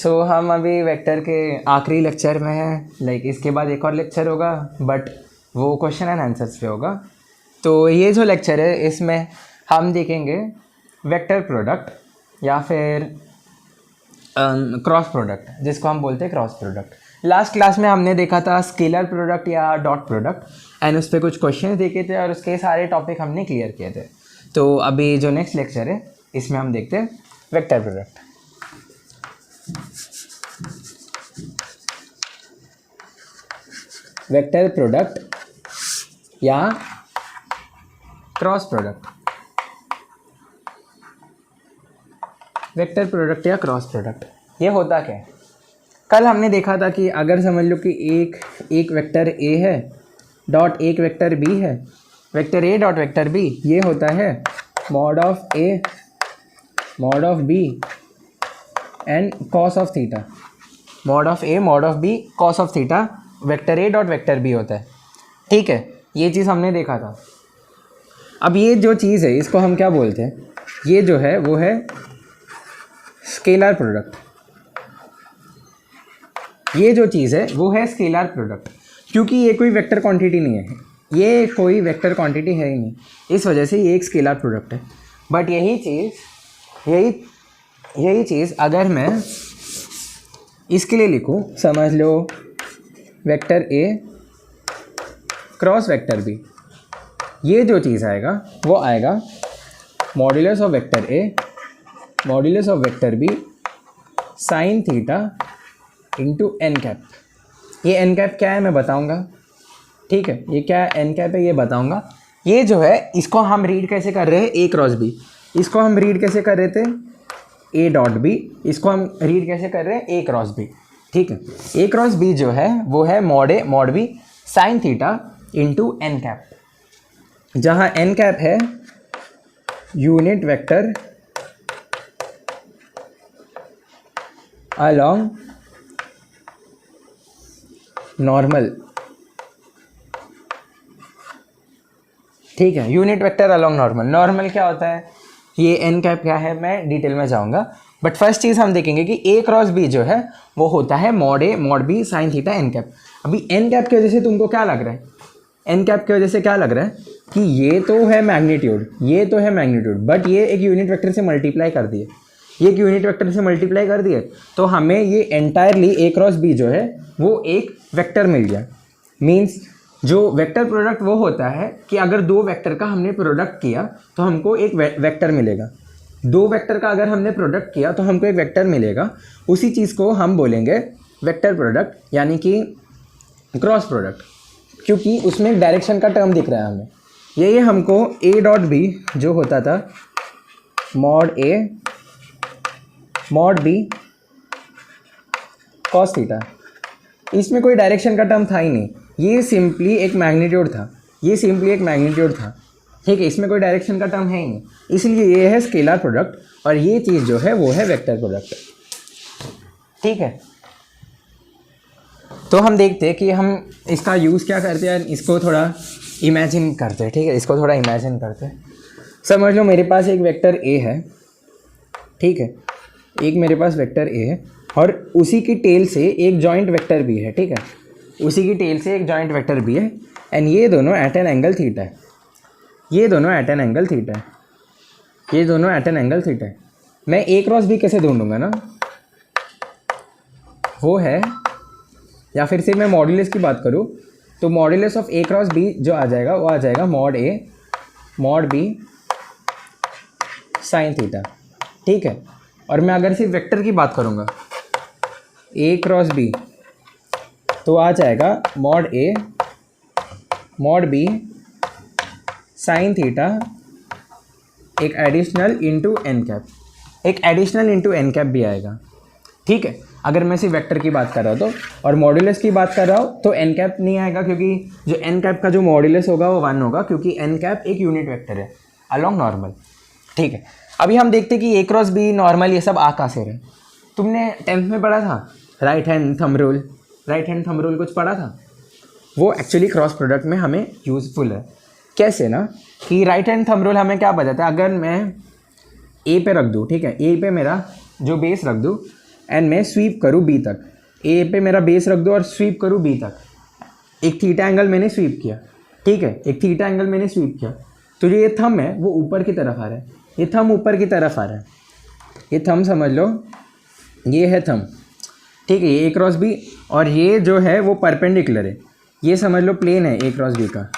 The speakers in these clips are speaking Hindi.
हम अभी वेक्टर के आखिरी लेक्चर में हैं। लाइक इसके बाद एक और लेक्चर होगा, बट वो क्वेश्चन एंड आंसर्स पे होगा। तो ये जो लेक्चर है इसमें हम देखेंगे वेक्टर प्रोडक्ट या फिर क्रॉस प्रोडक्ट, जिसको हम बोलते हैं क्रॉस प्रोडक्ट। लास्ट क्लास में हमने देखा था स्केलर प्रोडक्ट या डॉट प्रोडक्ट एंड उस पर कुछ क्वेश्चन देखे थे और उसके सारे टॉपिक हमने क्लियर किए थे। तो अभी जो नेक्स्ट लेक्चर है इसमें हम देखते हैं वेक्टर प्रोडक्ट। वेक्टर प्रोडक्ट या क्रॉस प्रोडक्ट। वेक्टर प्रोडक्ट या क्रॉस प्रोडक्ट ये होता क्या है? कल हमने देखा था कि अगर समझ लो कि एक वेक्टर ए है डॉट एक वेक्टर बी है, vector A dot vector B ये होता है mod of A mod of B and cos of theta. Mod of A mod of B cos of theta vector A dot vector B होता है। ठीक है, ये चीज़ हमने देखा था। अब ये जो चीज़ है इसको हम क्या बोलते हैं? ये जो है वो है स्केलर प्रोडक्ट। ये जो चीज़ है वो है स्केलर प्रोडक्ट, क्योंकि ये कोई वेक्टर क्वांटिटी नहीं है, ये कोई वेक्टर क्वांटिटी है ही नहीं, इस वजह से ये एक स्केलर प्रोडक्ट है। बट यही चीज़ अगर मैं इसके लिए लिखूँ, समझ लो vector A cross vector B, ये जो चीज़ आएगा वो आएगा modulus of vector A modulus of vector B sine theta into N cap. ये एन कैप क्या है मैं बताऊंगा। ठीक है, ये क्या एन कैप है ये बताऊंगा। ये जो है इसको हम रीड कैसे कर रहे हैं? A cross B. इसको हम रीड कैसे कर रहे थे? A dot B. इसको हम रीड कैसे कर रहे हैं? A cross B. ठीक है, ए क्रॉस बी जो है वो है mod A mod B sine theta into N cap, जहाँ एन कैप है यूनिट वेक्टर अलोंग नॉर्मल। ठीक है, unit vector along normal. Normal क्या होता है, ये एन कैप क्या है मैं डिटेल में जाऊंगा, बट फर्स्ट चीज़ हम देखेंगे कि ए क्रॉस बी जो है वो होता है mod A mod B sine theta N cap. अभी एन कैप की वजह से तुमको क्या लग रहा है? एन कैप की वजह से क्या लग रहा है कि ये तो है मैग्नीट्यूड, ये तो है मैग्नीट्यूड, बट ये एक यूनिट वेक्टर से मल्टीप्लाई कर दिए, ये एक यूनिट वेक्टर से मल्टीप्लाई कर दिए, तो हमें ये एंटायरली ए क्रॉस बी जो है वो एक वेक्टर मिल गया। मीन्स जो वेक्टर प्रोडक्ट वो होता है कि अगर दो वेक्टर का हमने प्रोडक्ट किया तो हमको एक वेक्टर मिलेगा। दो वेक्टर का अगर हमने प्रोडक्ट किया तो हमको एक वेक्टर मिलेगा। उसी चीज़ को हम बोलेंगे वेक्टर प्रोडक्ट, यानी कि क्रॉस प्रोडक्ट, क्योंकि उसमें डायरेक्शन का टर्म दिख रहा है हमें। यही हमको ए डॉट बी जो होता था mod A mod B cos theta, इसमें कोई डायरेक्शन का टर्म था ही नहीं, ये सिंपली एक मैग्नीट्यूड था, ये सिंपली एक मैग्नीट्यूड था। ठीक है, इसमें कोई डायरेक्शन का टर्म है ही नहीं, इसलिए ये है स्केलर प्रोडक्ट और ये चीज़ जो है वो है वेक्टर प्रोडक्ट। ठीक है, तो हम देखते हैं कि हम इसका यूज़ क्या करते हैं, इसको थोड़ा इमेजिन करते हैं। ठीक है, इसको थोड़ा इमेजिन करते हैं। समझ लो मेरे पास एक वेक्टर ए है। ठीक है, एक मेरे पास वेक्टर ए है और उसी की टेल से एक जॉइंट वेक्टर बी है। ठीक है, उसी की टेल से एक जॉइंट वेक्टर बी है एंड ये दोनों एट एन एंगल थीटा है, ये दोनों एट एन एंगल थीटा है, ये दोनों एट एन एंगल थीटा है। मैं ए क्रॉस बी कैसे ढूंढूंगा ना, वो है, या फिर से मैं मॉड्यूलस की बात करूँ तो modulus of A cross B जो आ जाएगा वो आ जाएगा mod A mod B sine theta. ठीक है, और मैं अगर सिर्फ वेक्टर की बात करूँगा ए क्रॉस बी तो आ जाएगा mod A mod B sine theta एक एडिशनल इंटू एन कैप, एक एडिशनल इंटू एन कैप भी आएगा। ठीक है, अगर मैं सिर्फ वेक्टर की बात कर रहा हूँ तो, और मॉड्यूलस की बात कर रहा हूँ तो एन कैप नहीं आएगा, क्योंकि जो एन कैप का जो मॉड्यूलस होगा वो 1 होगा, क्योंकि एन कैप एक यूनिट वेक्टर है अलोंग नॉर्मल। ठीक है, अभी हम देखते हैं कि ए क्रॉस बी नॉर्मल ये सब आ कहाँ से रहे। तुमने 10th में पढ़ा था right hand thumb rule, right hand thumb rule कुछ पढ़ा था, वो एक्चुअली क्रॉस प्रोडक्ट में हमें यूज़फुल है। कैसे ना, कि राइट हैंड थंब रूल हमें क्या बताता है, अगर मैं ए पे रख दूँ, ठीक है, ए पे मेरा जो बेस रख दूँ एंड मैं स्वीप करूँ बी तक, ए पे मेरा बेस रख दो और स्वीप करूँ बी तक, एक थीटा एंगल मैंने स्वीप किया, ठीक है, एक थीटा एंगल मैंने स्वीप किया, तो जो ये थंब है वो ऊपर की तरफ आ रहा है, ये थंब ऊपर की तरफ आ रहा है, ये थंब समझ लो, ये है थंब, ठीक है, ये ए क्रॉस बी, और ये जो है वो परपेंडिकुलर है, ये समझ लो प्लेन है ए क्रॉस बी का,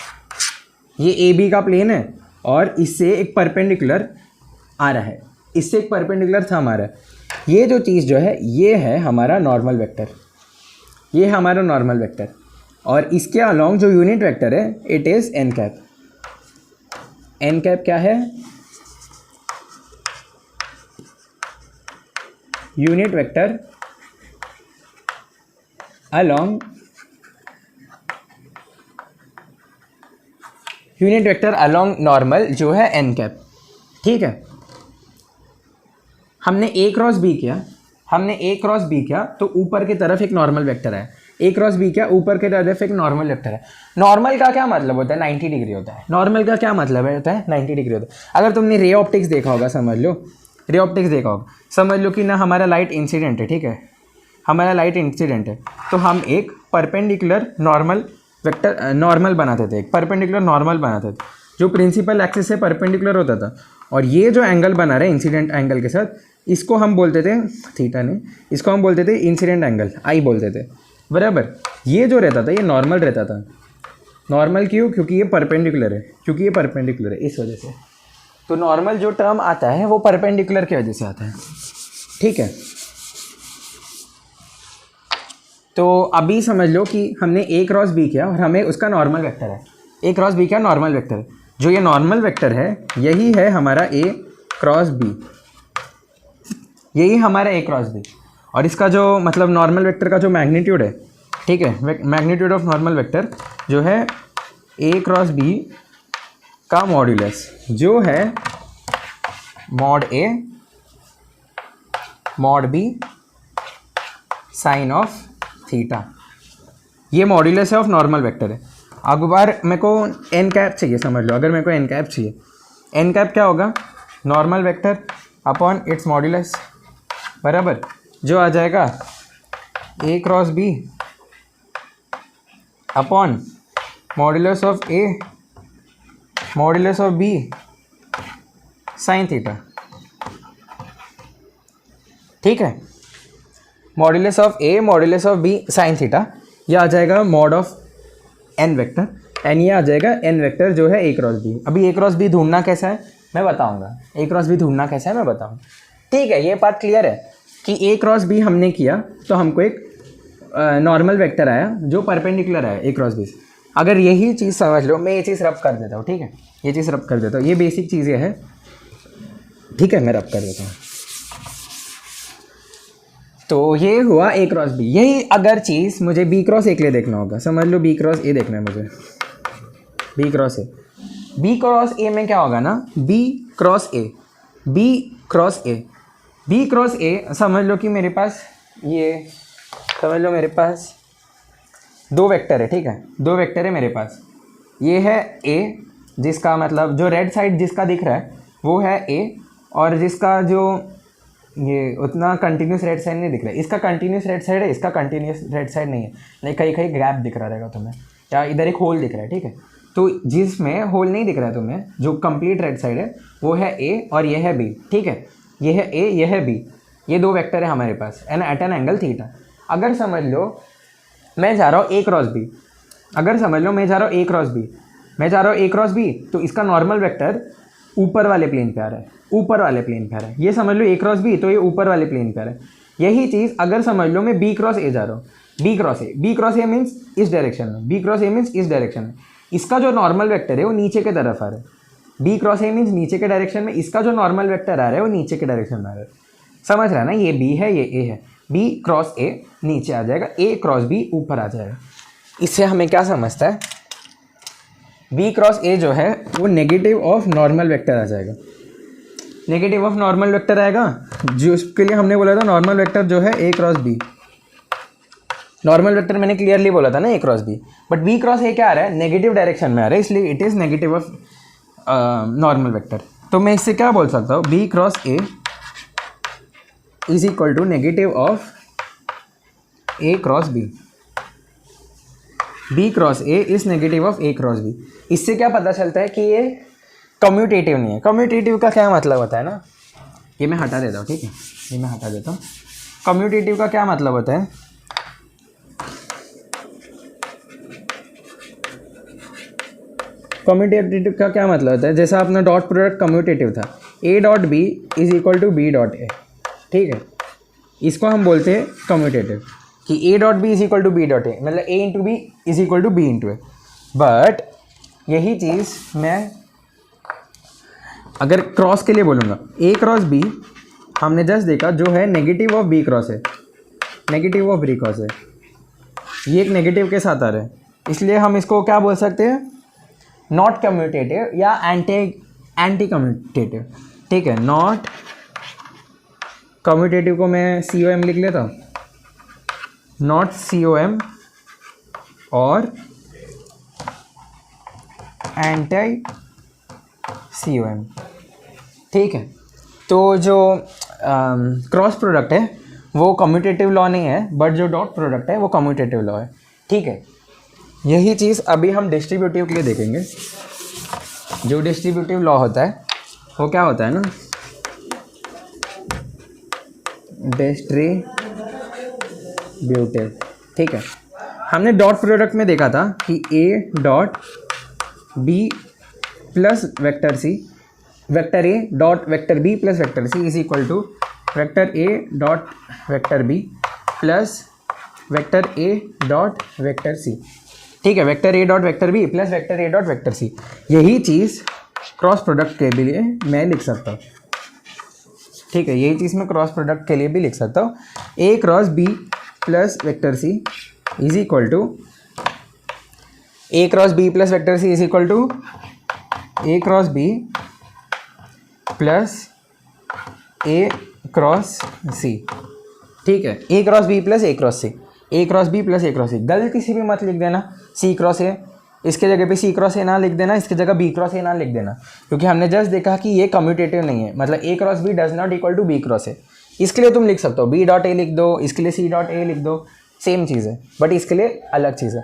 ये ए बी का प्लेन है और इससे एक परपेंडिकुलर आ रहा है, इससे एक परपेंडिकुलर थंब आ रहा है, ये जो चीज़ जो है ये है हमारा नॉर्मल वेक्टर, ये है हमारा नॉर्मल वेक्टर, और इसके अलॉन्ग जो यूनिट वेक्टर है it is N cap. N cap क्या है? यूनिट वेक्टर अलॉन्ग नॉर्मल जो है एन कैप, ठीक है। हमने ए क्रॉस बी किया तो ऊपर की तरफ एक नॉर्मल वेक्टर है, ए क्रॉस बी क्या, ऊपर की तरफ एक नॉर्मल वेक्टर है। नॉर्मल का क्या मतलब होता है? 90 डिग्री होता है। नॉर्मल का क्या मतलब होता है? 90 डिग्री होता है। अगर तुमने रे ऑप्टिक्स देखा होगा, समझ लो कि ना हमारा लाइट इंसिडेंट है, ठीक है, हमारा लाइट इंसिडेंट है, तो हम एक परपेंडिकुलर नॉर्मल बनाते थे, एक परपेंडिकुलर नॉर्मल बनाते थे जो प्रिंसिपल एक्सिस से परपेंडिकुलर होता था, और ये जो एंगल बना रहे इंसिडेंट एंगल के साथ, इसको हम बोलते थे थीटा नहीं, इसको हम बोलते थे इंसिडेंट एंगल, आई बोलते थे, बराबर। ये जो रहता था ये नॉर्मल रहता था। नॉर्मल क्यों? क्योंकि ये परपेंडिकुलर है, इस वजह से। तो नॉर्मल जो टर्म आता है वो परपेंडिकुलर की वजह से आता है, ठीक है। तो अभी समझ लो कि हमने ए क्रॉस बी किया और हमें उसका नॉर्मल वेक्टर है, ए क्रॉस बी का नॉर्मल वेक्टर है, जो ये नॉर्मल वेक्टर है यही है हमारा ए क्रॉस बी, यही हमारा ए क्रॉस बी, और इसका जो मतलब नॉर्मल वेक्टर का जो मैग्नीट्यूड है, ठीक है, मैग्नीट्यूड ऑफ नॉर्मल वेक्टर जो है ए क्रॉस बी का मॉड्यूलस जो है mod A mod B sine of theta, ये मॉड्यूलस है ऑफ नॉर्मल वेक्टर है। अब बार मेरे को एन कैप चाहिए, समझ लो, अगर मेरे को एन कैप चाहिए, एन कैप क्या होगा? Normal vector upon its modulus, बराबर, जो आ जाएगा A cross B upon modulus of A modulus of B sine theta, ठीक है, modulus of A modulus of B sine theta, यह आ जाएगा mod of N vector, N ये आ जाएगा एन वेक्टर जो है ए क्रॉस बी। अभी ए क्रॉस बी ढूंढना कैसा है मैं बताऊंगा, ए क्रॉस बी ढूंढना कैसा है मैं बताऊंगा, ठीक है। ये बात क्लियर है कि ए क्रॉस बी हमने किया तो हमको एक नॉर्मल वेक्टर आया जो परपेंडिकुलर आया ए क्रॉस बी से। अगर यही चीज़ समझ लो, मैं ये चीज़ रब कर देता हूँ, ठीक है, ये चीज़ रब कर देता हूँ, ये बेसिक चीज़ें है, ठीक है, मैं रब कर देता हूँ। तो ये हुआ ए क्रॉस बी। यही अगर चीज़ मुझे बी क्रॉस ए के लिए देखना होगा, समझ लो बी क्रॉस ए देखना है मुझे, बी क्रॉस ए में क्या होगा ना, बी क्रॉस ए समझ लो कि मेरे पास ये, समझ लो मेरे पास दो वेक्टर है, ठीक है, दो वेक्टर है मेरे पास, ये है ए जिसका मतलब जो रेड साइड जिसका दिख रहा है वो है ए, और जिसका जो ये उतना कंटिन्यूस रेड साइड नहीं दिख रहा है, इसका कंटिन्यूस रेड साइड है, इसका कंटिन्यूस रेड साइड नहीं है, नहीं कहीं कहीं गैप दिख रहा रहेगा तुम्हें, या इधर एक होल दिख रहा है, ठीक है। तो जिसमें होल नहीं दिख रहा है तुम्हें, जो कंप्लीट रेड साइड है वो है ए और ये है बी, ठीक है, ये है ए ये है बी, ये दो वेक्टर है हमारे पास and at an angle theta. अगर समझ लो मैं जा रहा हूँ ए क्रॉस बी, अगर समझ लो मैं जा रहा हूँ ए क्रॉस बी, तो इसका नॉर्मल वेक्टर ऊपर वाले प्लेन पे आ रहा है, ये समझ लो ए क्रॉस बी, तो ये ऊपर वाले प्लेन पे आ रहा है। यही चीज़ अगर समझ लो मैं बी क्रॉस ए जा रहा हूँ, बी क्रॉस ए मीन्स इस डायरेक्शन में, इसका जो नॉर्मल वेक्टर है वो नीचे के तरफ आ रहा है, बी क्रॉस ए मीन्स नीचे के डायरेक्शन में, इसका जो नॉर्मल वेक्टर आ रहा है वो नीचे के डायरेक्शन में आ रहा है, समझ रहा है ना, ये बी है ये ए है, बी क्रॉस ए नीचे आ जाएगा, ए क्रॉस बी ऊपर आ जाएगा। इससे हमें क्या समझता है, बी क्रॉस ए जो है वो नेगेटिव ऑफ नॉर्मल वेक्टर आ जाएगा, नेगेटिव ऑफ नॉर्मल वेक्टर आएगा, जो उसके लिए हमने बोला था नॉर्मल वेक्टर जो है A cross B, normal vector मैंने क्लियरली बोला था ना A cross B, but B cross A क्या आ रहा है, नेगेटिव डायरेक्शन में आ रहा है, इसलिए it is negative of normal vector. तो मैं इससे क्या बोल सकता हूँ, B cross A is equal to negative of A cross B, B cross A is negative of A cross B. इससे क्या पता चलता है कि ये कम्यूटेटिव नहीं है। कम्यूटेटिव का क्या मतलब होता है ना, ये मैं हटा देता हूँ, ठीक है, ये मैं हटा देता हूँ। कम्यूटेटिव का क्या मतलब होता है, कम्यूटेटिव का क्या मतलब होता है, जैसा अपना डॉट प्रोडक्ट कम्यूटेटिव था, A dot B is equal to B dot A, ठीक है, इसको हम बोलते हैं कम्यूटेटिव, कि A dot B is equal to B dot A, मतलब A into B is equal to B into A. But यही चीज़ मैं अगर क्रॉस के लिए बोलूँगा, ए क्रॉस बी हमने जस्ट देखा जो है नेगेटिव ऑफ बी क्रॉस है, नेगेटिव ऑफ बी क्रॉस है, ये एक नेगेटिव के साथ आ रहा है, इसलिए हम इसको क्या बोल सकते हैं, नॉट कम्यूटेटिव या एंटी कम्यूटेटिव, ठीक है। नॉट कम्यूटेटिव को मैं COM लिख लेता हूँ, नॉट COM और एंटी COM, ठीक है। तो जो क्रॉस प्रोडक्ट है वो कम्यूटेटिव लॉ नहीं है, बट जो डॉट प्रोडक्ट है वो कम्यूटेटिव लॉ है, ठीक है। यही चीज़ अभी हम डिस्ट्रीब्यूटिव के लिए देखेंगे। जो डिस्ट्रीब्यूटिव लॉ होता है वो क्या होता है ना, डिस्ट्रीब्यूटिव, ठीक है। हमने डॉट प्रोडक्ट में देखा था कि A dot B plus vector C, vector A dot vector B plus vector C is equal to vector A dot vector B plus vector A dot vector C, ठीक है। Vector A dot vector B plus vector A dot vector C, यही चीज़ क्रॉस प्रोडक्ट के लिए मैं लिख सकता हूँ, ठीक है। यही चीज़ मैं क्रॉस प्रोडक्ट के लिए भी लिख सकता हूँ, A cross B plus vector C is equal to A cross B plus vector C is equal to A cross B plus A cross C, ठीक है। A cross B plus A cross C, A cross B plus A cross C, गलती से भी मत लिख देना सी क्रॉस ए, इसके जगह पे सी क्रॉस ए ना लिख देना, इसके जगह बी क्रॉस ए ना लिख देना, क्योंकि हमने जस्ट देखा कि ये कम्यूटेटिव नहीं है, मतलब A cross B does not equal to B cross A. इसके लिए तुम लिख सकते हो बी डॉट ए लिख दो, इसके लिए सी डॉट ए लिख दो, सेम चीज़ है, बट इसके लिए अलग चीज़ है।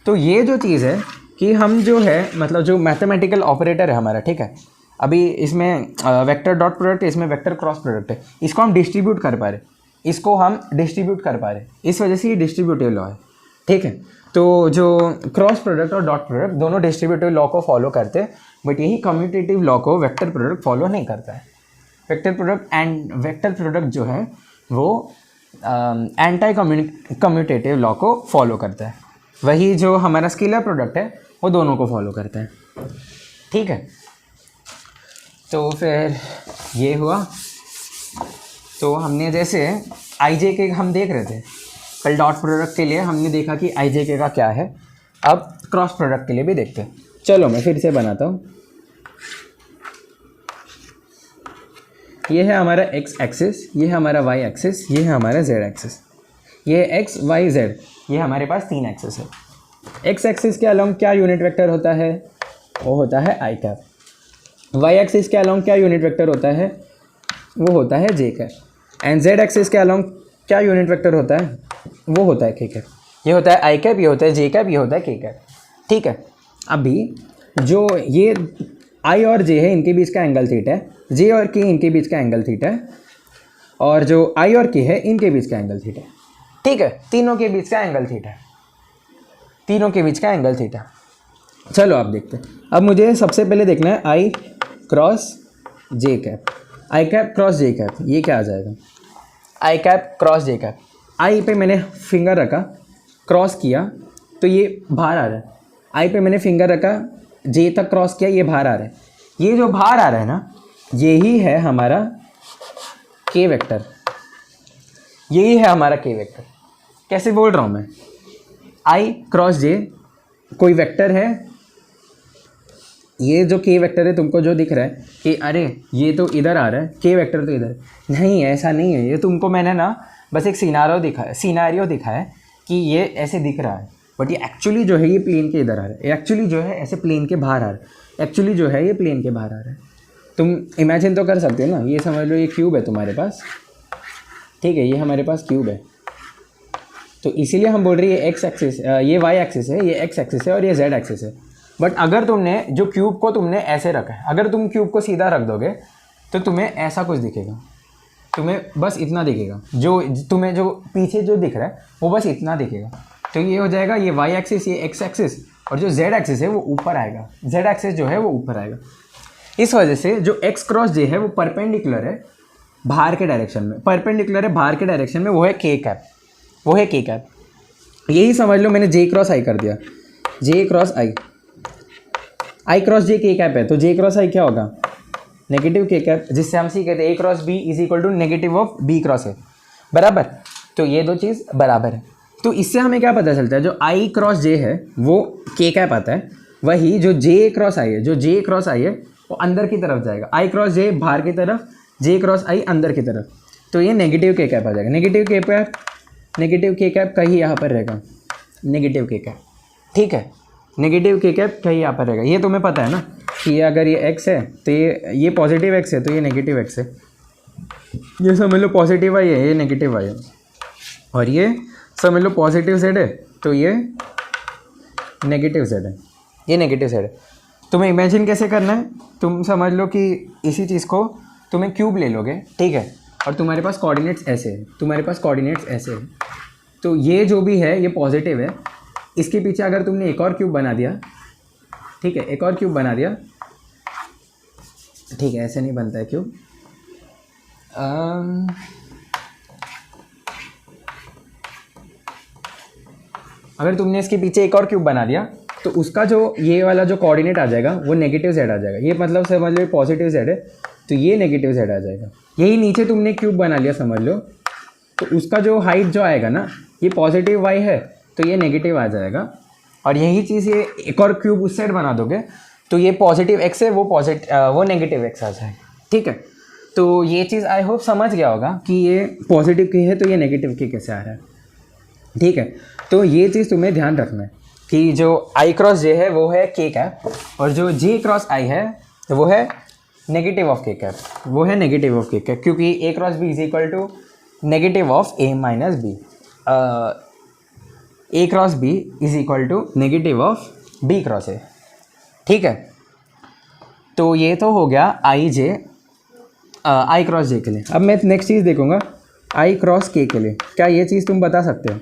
तो ये जो चीज़ है कि हम जो है मतलब जो मैथमेटिकल ऑपरेटर है हमारा, ठीक है, अभी इसमें वेक्टर डॉट प्रोडक्ट है, इसमें वेक्टर क्रॉस प्रोडक्ट है, इसको हम डिस्ट्रीब्यूट कर पा रहे, इसको हम डिस्ट्रीब्यूट कर पा रहे, इस वजह से ये डिस्ट्रीब्यूटिव लॉ है, ठीक है। तो जो क्रॉस प्रोडक्ट और डॉट प्रोडक्ट दोनों डिस्ट्रीब्यूटिव लॉ को फॉलो करते हैं, बट यही कम्यूटेटिव लॉ को वेक्टर प्रोडक्ट फॉलो नहीं करता है। वेक्टर प्रोडक्ट जो है वो एंटी कम्यूटेटिव लॉ को फॉलो करता है, वही जो हमारा स्केलर प्रोडक्ट है वो दोनों को फॉलो करता है, ठीक है। तो फिर ये हुआ, तो हमने जैसे IJK हम देख रहे थे कल, डॉट प्रोडक्ट के लिए हमने देखा कि IJK का क्या है, अब क्रॉस प्रोडक्ट के लिए भी देखते हैं। चलो मैं फिर से बनाता हूँ, ये है हमारा x एक्सिस, ये है हमारा y एक्सिस, ये है हमारा z एक्सिस, ये x y z, ये हमारे पास 3 एक्सिस है। x एक्सिस के अलोंग क्या यूनिट वेक्टर होता है, वो होता है i कैप। y एक्सिस के अलोंग क्या यूनिट वेक्टर होता है, वो होता है j cap. And z axis के अलोंग क्या यूनिट वेक्टर होता है, वो होता है k कैप। ये होता है i कैप, ये होता है j कैप, ये होता है k कैप, ठीक है। अभी जो ये i और j है इनके बीच का एंगल थीटा है, j और k इनके बीच का एंगल थीटा है, और जो i और k है इनके बीच का एंगल थीटा है, ठीक है। तीनों के बीच का एंगल थीटा है, तीनों के बीच का एंगल थीटा। चलो आप देखते हैं। अब मुझे सबसे पहले देखना है i cross j cap, i cap cross j cap, ये क्या आ जाएगा, i cap cross j cap. i पे मैंने फिंगर रखा, क्रॉस किया तो ये बाहर आ रहा है, i पे मैंने फिंगर रखा, j तक क्रॉस किया, ये बाहर आ रहा है। ये जो बाहर आ रहा है ना, यही है हमारा k वेक्टर, यही है हमारा k वेक्टर। कैसे बोल रहा हूँ मैं, i क्रॉस j कोई वेक्टर है, ये जो k वेक्टर है तुमको जो दिख रहा है कि अरे ये तो इधर आ रहा है, k वेक्टर तो इधर, नहीं ऐसा नहीं है। ये तुमको मैंने ना बस एक सिनारियो दिखाया कि ये ऐसे दिख रहा है, बट ये एक्चुअली जो है ये प्लेन के इधर आ रहा है, एक्चुअली जो है ऐसे प्लेन के बाहर आ रहा है, एक्चुअली जो है ये प्लेन के बाहर आ रहा है। तुम इमेजिन तो कर सकते हो ना, ये समझ लो ये क्यूब है तुम्हारे पास, ठीक है, ये हमारे पास क्यूब है, तो इसीलिए हम बोल रहे हैं ये एक्स एक्सिस, ये वाई एक्सिस है, ये एक्स एक्सिस है और ये जेड एक्सिस है। बट अगर तुमने जो क्यूब को तुमने ऐसे रखा है, अगर तुम क्यूब को सीधा रख दोगे तो तुम्हें ऐसा कुछ दिखेगा, तुम्हें बस इतना दिखेगा, जो तुम्हें जो पीछे जो दिख रहा है वो बस इतना दिखेगा। तो ये हो जाएगा ये वाई एक्सिस, ये एक्स एक्सिस, और जो जेड एक्सिस है वो ऊपर आएगा, जेड एक्सिस जो है वो ऊपर आएगा। इस वजह से जो एक्स क्रॉस जे है वो परपेंडिकुलर है बाहर के डायरेक्शन में, परपेंडिकुलर है बाहर के डायरेक्शन में, वो है के कैप, वो है के कैप। यही समझ लो मैंने जे क्रॉस आई कर दिया, जे क्रॉस आई, आई क्रॉस जे के कैप है, तो जे क्रॉस आई क्या होगा, नेगेटिव के कैप, जिससे हम सी कहते हैं A cross B is equal to negative of B cross A, बराबर। तो ये दो चीज़ बराबर है। तो इससे हमें क्या पता चलता है, जो आई क्रॉस जे है वो के कैप आता है, वही जो जे क्रॉस आई है, जो जे क्रॉस आई है वो अंदर की तरफ जाएगा, आई क्रॉस जे बाहर की तरफ, जे क्रॉस आई अंदर की तरफ, तो ये नेगेटिव के कैप आ जाएगा। नेगेटिव के कैप, नेगेटिव के कैप कहीं यहाँ पर रहेगा, नेगेटिव के कैप, ठीक है, नेगेटिव के कैप कहीं यहाँ पर रहेगा। ये तुम्हें पता है ना कि ये अगर ये एक्स है तो ये पॉजिटिव एक्स है, तो ये नेगेटिव एक्स है, ये समझ लो पॉजिटिव वाई है, ये नेगेटिव वाई है, और ये समझ लो पॉजिटिव जेड है, तो ये नेगेटिव जेड है, ये नेगेटिव जेड है। तुम्हें इमेजिन कैसे करना है, तुम समझ लो कि इसी चीज़ को तुम्हें क्यूब ले लोगे, ठीक है, और तुम्हारे पास कोऑर्डिनेट्स ऐसे है, तुम्हारे पास कोऑर्डिनेट्स ऐसे है, तो ये जो भी है ये पॉजिटिव है, इसके पीछे अगर तुमने एक और क्यूब बना दिया, ठीक है, एक और क्यूब बना दिया, ठीक है, ऐसे नहीं बनता है क्यूब, अगर तुमने इसके पीछे एक और क्यूब बना दिया तो उसका जो ये वाला जो कोऑर्डिनेट आ जाएगा वो नेगेटिव जेड आ जाएगा, ये मतलब समझ लो पॉजिटिव जेड है, तो ये नेगेटिव जेड आ जाएगा। यही नीचे तुमने क्यूब बना लिया समझ लो, तो उसका जो हाइट जो आएगा ना, ये पॉजिटिव वाई है तो ये नेगेटिव आ जाएगा, और यही चीज़ ये एक और क्यूब उस साइड बना दोगे तो ये पॉजिटिव एक्स है, वो नेगेटिव एक्स आ जाएगा, ठीक है। तो ये चीज़ आई होप समझ गया होगा कि ये पॉजिटिव की है तो ये नेगेटिव की कैसे आ रहा है, ठीक है। तो ये चीज़ तुम्हें ध्यान रखना है कि जो आई क्रॉस जे है वो है के कैप, और जो जे क्रॉस आई है तो वो है नेगेटिव ऑफ के कैप, वो है नेगेटिव ऑफ के कैप, क्योंकि A cross B is equal to negative of A minus B, A cross B is equal to negative of B cross A, ठीक है। तो ये तो हो गया आई जे, आई क्रॉस जे के लिए। अब मैं नेक्स्ट चीज़ देखूंगा आई क्रॉस के लिए, क्या ये चीज़ तुम बता सकते हो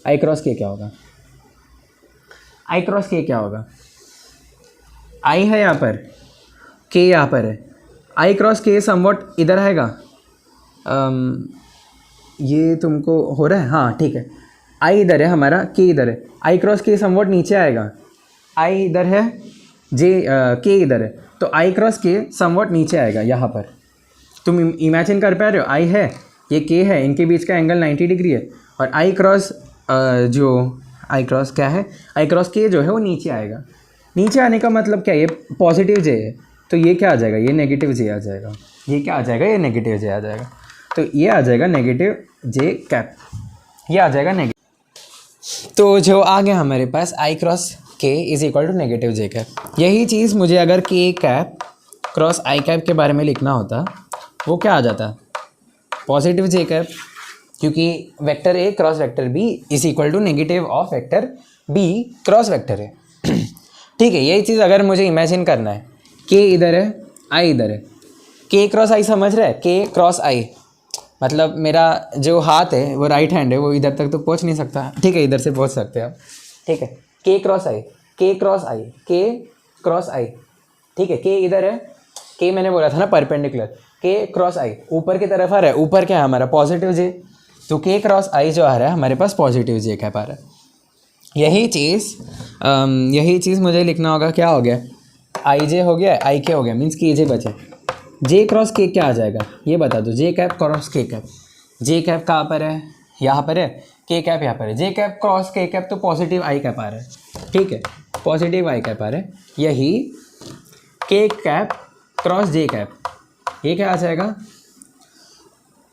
आई क्रॉस के क्या होगा, आई क्रॉस के क्या होगा, आई है यहाँ पर, के यहाँ पर है, आई क्रॉस के समवट इधर आएगा, ये तुमको हो रहा है, हाँ ठीक है, आई इधर है हमारा, के इधर है, आई क्रॉस के समवट नीचे आएगा, आई इधर है, जे के इधर है, तो आई क्रॉस के समवट नीचे आएगा यहाँ पर। तुम इमेजिन कर पा रहे हो, आई है, ये के है, इनके बीच का एंगल 90 डिग्री है, और आई क्रॉस जो आई क्रॉस क्या है, आई क्रॉस के जो है वो नीचे आएगा। नीचे आने का मतलब क्या है, ये पॉजिटिव जे है तो ये क्या आ जाएगा, ये नेगेटिव जे आ जाएगा, ये क्या आ जाएगा, ये नेगेटिव जे आ जाएगा, तो ये आ जाएगा नेगेटिव जे कैप, ये आ जाएगा नेगेटिव। तो जो आ गया हमारे पास I cross K is equal to negative J cap. यही चीज़ मुझे अगर के कैप क्रॉस आई कैप के बारे में लिखना होता, वो क्या आ जाता, पॉजिटिव जे कैप, क्योंकि vector A cross vector B is equal to negative of vector B cross vector A, ठीक है। यही चीज़ अगर मुझे इमेजिन करना है, के इधर है, आई इधर है, के क्रॉस आई समझ रहे हैं, के क्रॉस आई मतलब मेरा जो हाथ है वो राइट हैंड है, वो इधर तक तो पहुंच नहीं सकता, ठीक है, इधर से पहुंच सकते हैं आप, ठीक है। के क्रॉस आई, के क्रॉस आई, के क्रॉस आई, ठीक है, के इधर है, के मैंने बोला था ना परपेंडिकुलर, के क्रॉस आई ऊपर की तरफ आ रहा है, ऊपर क्या है हमारा पॉजिटिव जे, तो के क्रॉस आई जो आ रहा है हमारे पास पॉजिटिव जे कैप आ रहा है। यही चीज़ मुझे लिखना होगा, क्या हो गया, आई जे हो गया, आई के हो गया, मीन्स के जे बचे, जे क्रॉस के क्या आ जाएगा ये बता दो, जे कैप क्रॉस के कैप, जे कैप कहाँ पर है, यहाँ पर है, के कैप यहाँ पर है, जे कैप क्रॉस के कैप तो पॉजिटिव आई कैप आ रहा है, ठीक है, पॉजिटिव आई कैप आ रहा है। यही के कैप क्रॉस जे कैप, ये क्या आ जाएगा,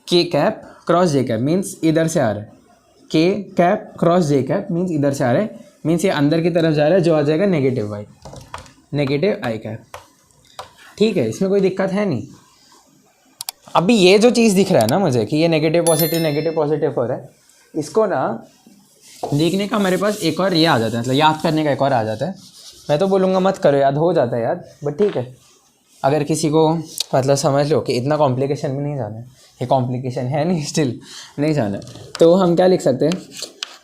के कैप क्रॉस जे कैप मीन्स इधर से आ रहा है, के कैप क्रॉस जे कैप मीन्स इधर से आ रहा है, मीन्स ये अंदर की तरफ जा रहा है, जो आ जाएगा नेगेटिव वाई, नेगेटिव आई कैप, ठीक है, इसमें कोई दिक्कत है नहीं। अभी ये जो चीज़ दिख रहा है ना मुझे कि ये नेगेटिव पॉजिटिव हो रहा है, इसको ना देखने का मेरे पास एक और ये आ जाता है, मतलब याद करने का एक और आ जाता है। मैं तो बोलूँगा मत करो, याद हो जाता है याद, बट ठीक है, अगर किसी को मतलब समझ लो कि इतना कॉम्प्लिकेशन में नहीं जाना है, ये कॉम्प्लिकेशन है नहीं, स्टिल नहीं जाना है, तो हम क्या लिख सकते हैं,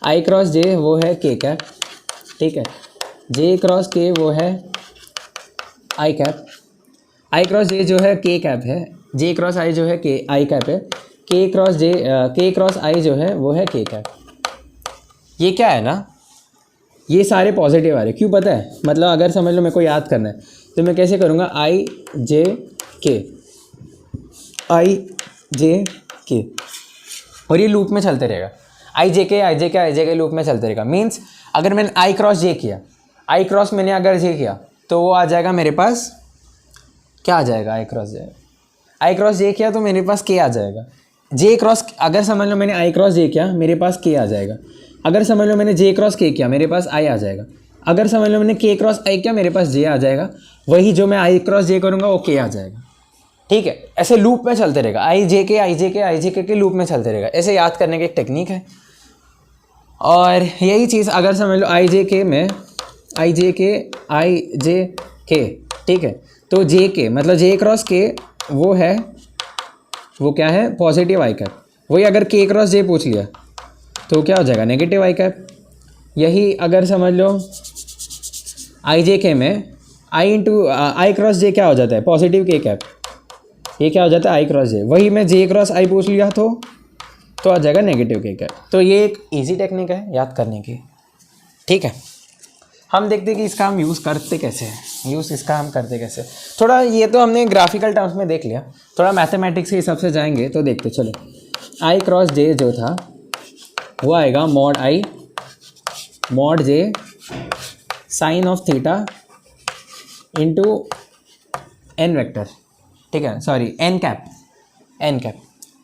आई क्रॉस जे वो है के कैप, ठीक है, जे क्रॉस के वो है आई कैप, आई क्रॉस जे जो है के कैप है, जे क्रॉस आई जो है के आई कैप है, के क्रॉस आई जो है वो है के कैप। ये क्या है ना, ये सारे पॉजिटिव आ रहे, क्यों पता है, मतलब अगर समझ लो मेरे को याद करना है तो मैं कैसे करूँगा, आई जे के, और ये लूप में चलते रहेगा, आई जे के लूप में चलते रहेगा। मीन्स अगर मैंने आई क्रॉस जे किया, आई क्रॉस मैंने अगर जे किया तो वो आ जाएगा मेरे पास, क्या आ जाएगा, आई क्रॉस जे किया तो मेरे पास के आ जाएगा, जे क्रॉस, अगर समझ लो मैंने आई क्रॉस जे किया मेरे पास के आ जाएगा, अगर समझ लो मैंने जे क्रॉस के किया मेरे पास आई आ जाएगा, अगर समझ लो मैंने के क्रॉस आई किया मेरे पास जे आ जाएगा, वही जो मैं आई क्रॉस जे करूँगा वो के आ जाएगा, ठीक है। ऐसे लूप में चलते रहेगा, आई जे के लूप में चलते रहेगा, ऐसे याद करने की एक टेक्निक है। और यही चीज़ अगर समझ लो आई जे के, ठीक है, तो जे के मतलब जे क्रॉस के वो है, वो क्या है, पॉजिटिव आई कैप, वही अगर के क्रॉस जे पूछ लिया तो क्या हो जाएगा, नेगेटिव आई कैप। यही अगर समझ लो आई जे के में आई क्रॉस जे क्या हो जाता है, पॉजिटिव के कैप, ये क्या हो जाता है, आई क्रॉस जे, वही मैं जे क्रॉस आई पूछ लिया तो आ जाएगा नेगेटिव के कैप। तो ये एक इजी टेक्निक है याद करने की, ठीक है। हम देखते हैं कि इसका हम यूज़ करते कैसे हैं, थोड़ा ये तो हमने ग्राफिकल टर्म्स में देख लिया, थोड़ा मैथमेटिक्स के हिसाब से जाएंगे तो देखते चलो। आई क्रॉस जे जो था वो आएगा mod I mod J sine of theta into N vector, ठीक है, sorry N cap,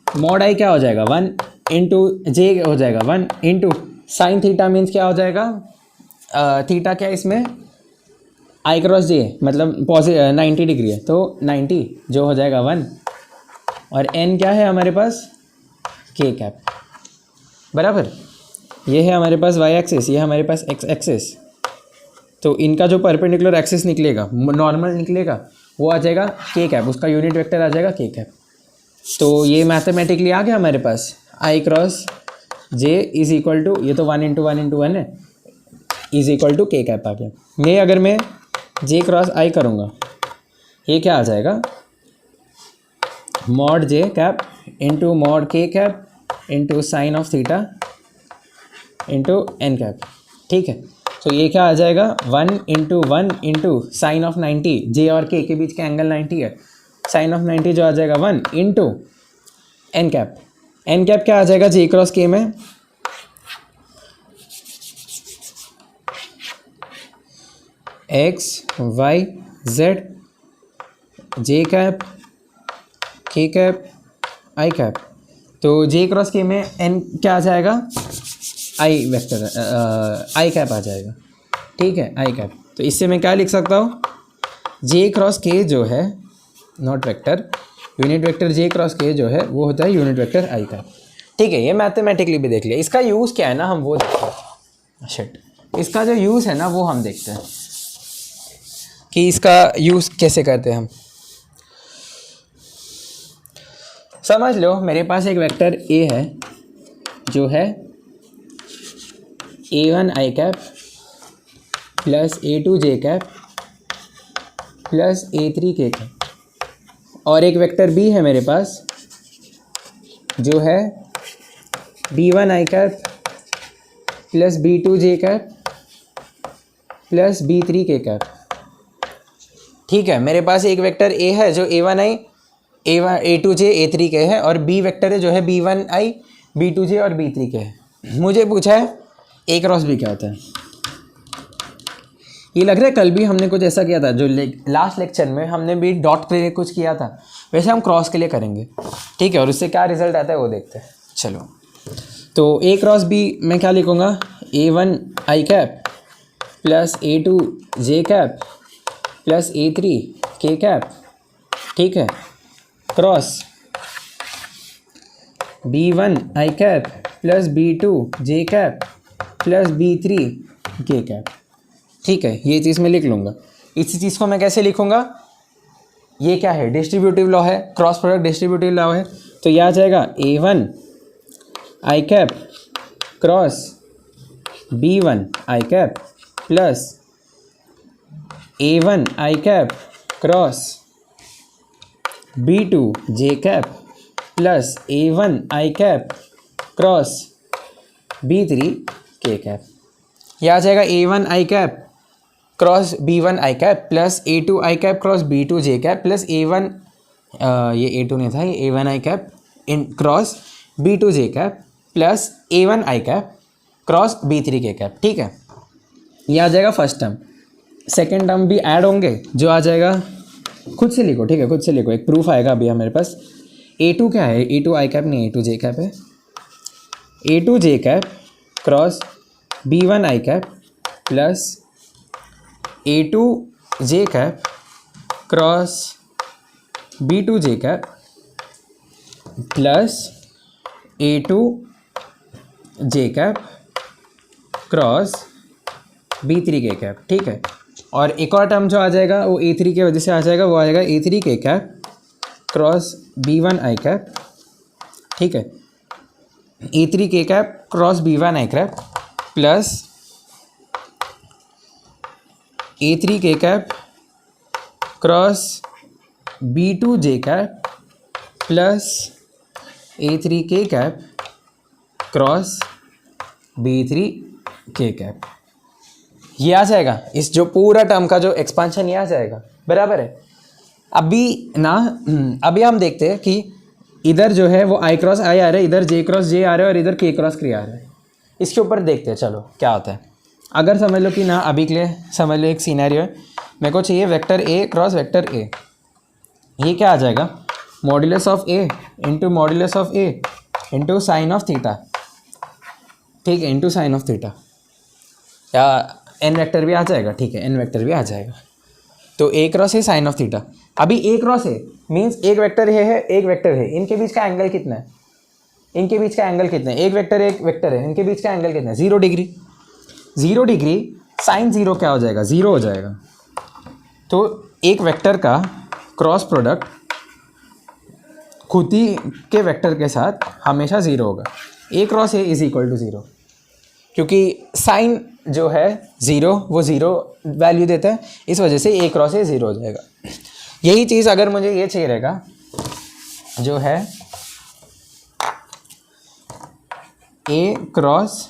mod I क्या हो जाएगा 1 इंटू जे हो जाएगा 1 इंटू साइन थीटा, मीन्स क्या हो जाएगा, थीटा क्या इसमें, आई क्रॉस जे मतलब 90 डिग्री है तो 90 जो हो जाएगा 1, और एन क्या है हमारे पास, के कैप, बराबर। ये है हमारे पास वाई एक्सिस, ये है हमारे पास एक्स एक्सिस, तो इनका जो परपेंडिकुलर एक्सिस निकलेगा, नॉर्मल निकलेगा, वो आ जाएगा के कैप, उसका यूनिट वेक्टर आ जाएगा के कैप। तो ये मैथमेटिकली आ गया हमारे पास, I cross J is equal to, ये तो 1 इंटू 1 है, is equal to K cap आ गया। ये अगर मैं जे क्रॉस आई करूँगा, ये क्या आ जाएगा, mod J cap into mod K cap into sine of theta into N cap, ठीक है। तो ये क्या आ जाएगा, 1 इंटू साइन ऑफ 90, जे और के बीच का एंगल 90 है, साइन ऑफ 90 जो आ जाएगा 1 इंटू एन कैप क्या आ जाएगा जे क्रॉस के में, x Y Z J cap के कैप आई कैप, तो जे क्रॉस के में एन क्या आ जाएगा, आई वेक्टर आई कैप आ जाएगा, ठीक है, आई कैप। तो इससे मैं क्या लिख सकता हूँ, जे क्रॉस के जो है not vector, unit vector J cross के जो है वो होता है यूनिट वेक्टर आई कैप, ठीक है। ये मैथमेटिकली भी देख लिया, इसका यूज़ क्या है ना हम वो देखते हैं, शिट, इसका जो यूज़ है ना वो हम देखते हैं कि इसका यूज़ कैसे करते हैं हम। समझ लो मेरे पास एक वेक्टर ए है जो है A1 आई कैप प्लस A2 जे कैप प्लस A3 के कैप, और एक वेक्टर बी है मेरे पास जो है B1 आई कैप प्लस B2 जे कैप प्लस B3 के कैप, ठीक है। मेरे पास एक वेक्टर ए है जो A1 आई A2 जे A3 के है, और बी वेक्टर है जो है B1 आई B2 जे और B3 के है। मुझे पूछा है ए क्रॉस बी क्या होता है, ये लग रहा है कल भी हमने कुछ ऐसा किया था, जो लास्ट लेक्चर में हमने भी डॉट के लिए कुछ किया था, वैसे हम क्रॉस के लिए करेंगे, ठीक है, और उससे क्या रिजल्ट आता है वो देखते हैं। चलो, तो ए क्रॉस बी मैं क्या लिखूँगा, A1 आई कैप प्लस A2 जे कैप प्लस A3 के कैप, ठीक है, cross B1 I cap plus B2 J cap plus B3 K cap. ठीक है, ये चीज़ मैं लिख लूँगा। इसी चीज़ को मैं कैसे लिखूँगा, ये क्या है, डिस्ट्रीब्यूटिव लॉ है, क्रॉस प्रोडक्ट डिस्ट्रीब्यूटिव लॉ है। तो ये आ जाएगा A1 I cap cross B1 I cap plus A1 I cap cross B2 J cap plus A1 I cap cross B3 K cap. यह आ जाएगा A1 I cap cross B1 I cap plus A2 I cap cross B2 J cap plus A1 ये A2 नहीं था, ये A1 I cap in cross B2 J cap plus A1 I cap cross B3 K cap. ठीक है, ये आ जाएगा फर्स्ट टर्म। सेकेंड टर्म भी ऐड होंगे, जो आ जाएगा, खुद से लिखो, ठीक है, खुद से लिखो, एक प्रूफ आएगा अभी मेरे पास। A2 क्या है, A2 I कैप नहीं, A2 J कैप है। A2 J cap cross B1 I cap plus A2 J cap cross B2 J cap plus A2 J cap cross B3 K cap. ठीक है, और एक और टर्म जो आ जाएगा वो A3 की वजह से आ जाएगा, वो आ जाएगा A3 K cap cross B1 I cap. ठीक है, A3 K cap cross B1 I cap plus A3 K cap cross B2 J cap plus A3 K cap cross B3 K cap. ये आ जाएगा, इस जो पूरा टर्म का जो एक्सपांशन ये आ जाएगा, बराबर है। अभी हम देखते हैं कि इधर जो है वो I क्रॉस I आ रहा है, इधर J क्रॉस J आ रहा है और इधर K क्रॉस K आ रहा है। इसके ऊपर देखते हैं, चलो क्या होता है। अगर समझ लो कि ना, अभी के लिए समझ लो एक सीनैरियो है, मेरे को चाहिए vector A cross vector A। ये क्या आ जाएगा, modulus of A into modulus of A into sine of theta. ठीक है, इंटू साइन ऑफ थीटा, या एन वेक्टर भी आ जाएगा। ठीक है, एन वेक्टर भी आ जाएगा। तो A क्रॉस है साइन ऑफ थीटा। अभी A क्रॉस है मीन्स एक वेक्टर है एक वेक्टर है, इनके बीच का एंगल कितना है, इनके बीच का एंगल कितना है, एक वेक्टर है, इनके बीच का एंगल कितना है, 0 डिग्री। 0 डिग्री साइन 0 क्या हो जाएगा, 0 हो जाएगा। तो एक वेक्टर का क्रॉस प्रोडक्ट खुद ही के वेक्टर के साथ हमेशा 0 होगा। A cross A is equal to 0, क्योंकि साइन जो है 0 वो 0 वैल्यू देता है, इस वजह से A क्रॉस A 0 हो जाएगा। यही चीज़ अगर मुझे ये चाहिए रहेगा जो है A cross